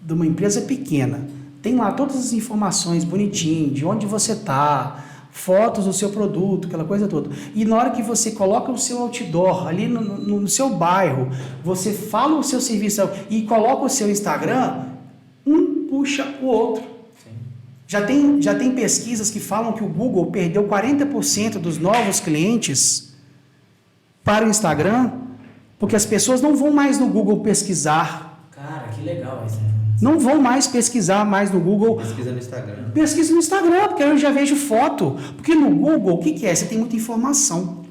Speaker 3: de uma empresa pequena tem lá todas as informações bonitinho, de onde você está, fotos do seu produto, aquela coisa toda. E na hora que você coloca o seu outdoor ali no seu bairro, você fala o seu serviço e coloca o seu Instagram, um puxa o outro. Sim. Já tem pesquisas que falam que o Google perdeu 40% dos novos clientes para o Instagram, porque as pessoas não vão mais no Google pesquisar.
Speaker 1: Cara, que legal isso.
Speaker 3: Não vão mais pesquisar mais no Google.
Speaker 2: Pesquisa no Instagram.
Speaker 3: Pesquisa no Instagram, porque eu já vejo foto. Porque no Google, o que é? Você tem muita informação.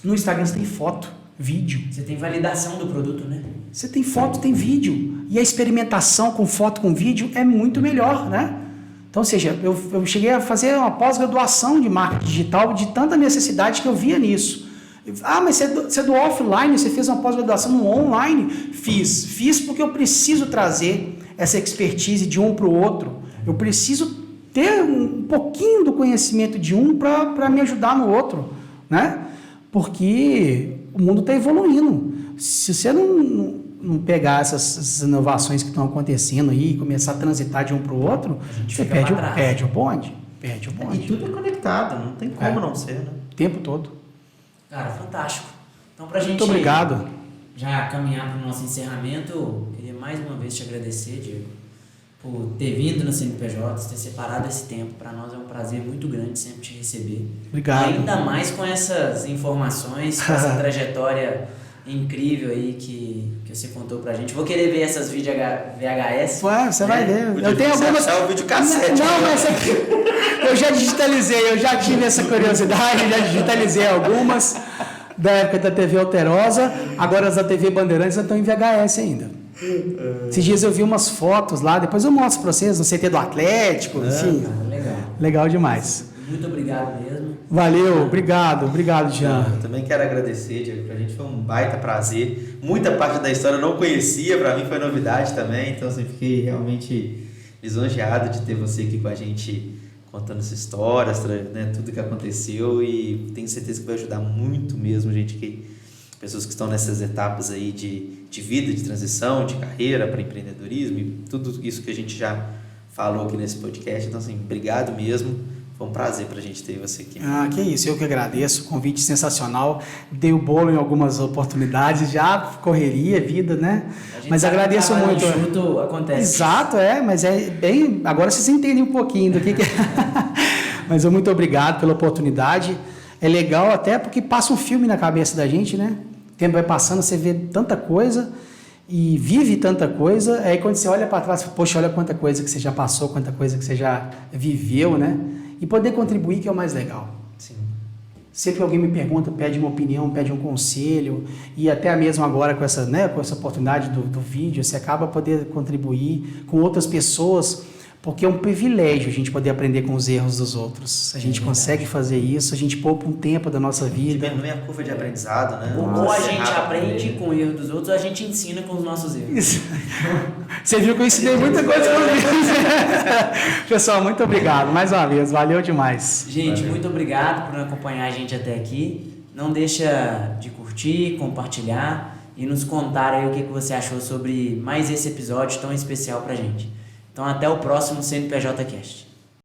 Speaker 3: No Instagram você tem foto, vídeo.
Speaker 1: Você tem validação do produto, né?
Speaker 3: Você tem foto, tem vídeo. E a experimentação com foto, com vídeo é muito melhor, né? Então, ou seja, eu cheguei a fazer uma pós-graduação de marketing digital de tanta necessidade que eu via nisso. Ah, mas você é do offline, você fez uma pós-graduação no online? Fiz porque eu preciso trazer essa expertise de um para o outro. Eu preciso ter um pouquinho do conhecimento de um para me ajudar no outro, né? Porque o mundo está evoluindo. Se você não pegar essas inovações que estão acontecendo aí e começar a transitar de um para o outro, você perde o bonde.
Speaker 2: E tudo é conectado, não tem como não ser, né?
Speaker 3: O tempo todo.
Speaker 1: Cara, fantástico. Então, pra gente
Speaker 3: Muito obrigado.
Speaker 1: já caminhar para o nosso encerramento, eu queria mais uma vez te agradecer, Diego, por ter vindo na CNPJ, ter separado esse tempo. Para nós é um prazer muito grande sempre te receber.
Speaker 3: Obrigado.
Speaker 1: Ainda mais com essas informações, com essa trajetória incrível aí que você contou pra gente. Vou querer ver essas vídeos VHS.
Speaker 3: Ué, você vai ver. Eu tenho algumas...
Speaker 2: É o vídeo cassete.
Speaker 3: Não, mas eu já digitalizei, eu já tive essa curiosidade, já digitalizei algumas da época da TV Alterosa, agora as da TV Bandeirantes estão em VHS ainda. Esses dias eu vi umas fotos lá, depois eu mostro pra vocês, no CT do Atlético, assim.
Speaker 1: Legal.
Speaker 3: Legal demais.
Speaker 1: Muito obrigado mesmo.
Speaker 3: Valeu, obrigado, Jean.
Speaker 2: Eu também quero agradecer, Diego, pra gente foi um baita prazer. Muita parte da história eu não conhecia, pra mim foi novidade também, então assim, fiquei realmente lisonjeado de ter você aqui com a gente contando essas histórias, né, tudo que aconteceu, e tenho certeza que vai ajudar muito mesmo, pessoas que estão nessas etapas aí de vida, de transição, de carreira para empreendedorismo, e tudo isso que a gente já falou aqui nesse podcast. Então, assim, obrigado mesmo. Foi um prazer pra gente ter você aqui.
Speaker 3: Ah, que isso, eu que agradeço, convite sensacional, dei o bolo em algumas oportunidades, já correria, vida, né? Mas agradeço muito.
Speaker 1: Junto acontece.
Speaker 3: Exato, mas é bem, agora vocês entendem um pouquinho do que é. Mas eu muito obrigado pela oportunidade, é legal até porque passa um filme na cabeça da gente, né? O tempo vai passando, você vê tanta coisa e vive tanta coisa, aí quando você olha para trás, poxa, olha quanta coisa que você já passou, quanta coisa que você já viveu, né? E poder contribuir, que é o mais legal.
Speaker 2: Sim.
Speaker 3: Sempre que alguém me pergunta, pede uma opinião, pede um conselho, e até mesmo agora com essa oportunidade do vídeo, você acaba poder contribuir com outras pessoas, porque é um privilégio a gente poder aprender com os erros dos outros. A gente consegue fazer isso, a gente poupa um tempo da nossa vida.
Speaker 2: Diminui a curva de aprendizado, né?
Speaker 1: Ou a gente aprende com o erro dos outros, ou a gente ensina com os nossos erros.
Speaker 3: Isso. Você viu que eu ensinei muita coisa para mim. Pessoal, muito obrigado mais uma vez, valeu demais.
Speaker 1: Gente, muito obrigado por acompanhar a gente até aqui. Não deixa de curtir, compartilhar e nos contar aí o que você achou sobre mais esse episódio tão especial pra gente. Então até o próximo CNPJ Cast.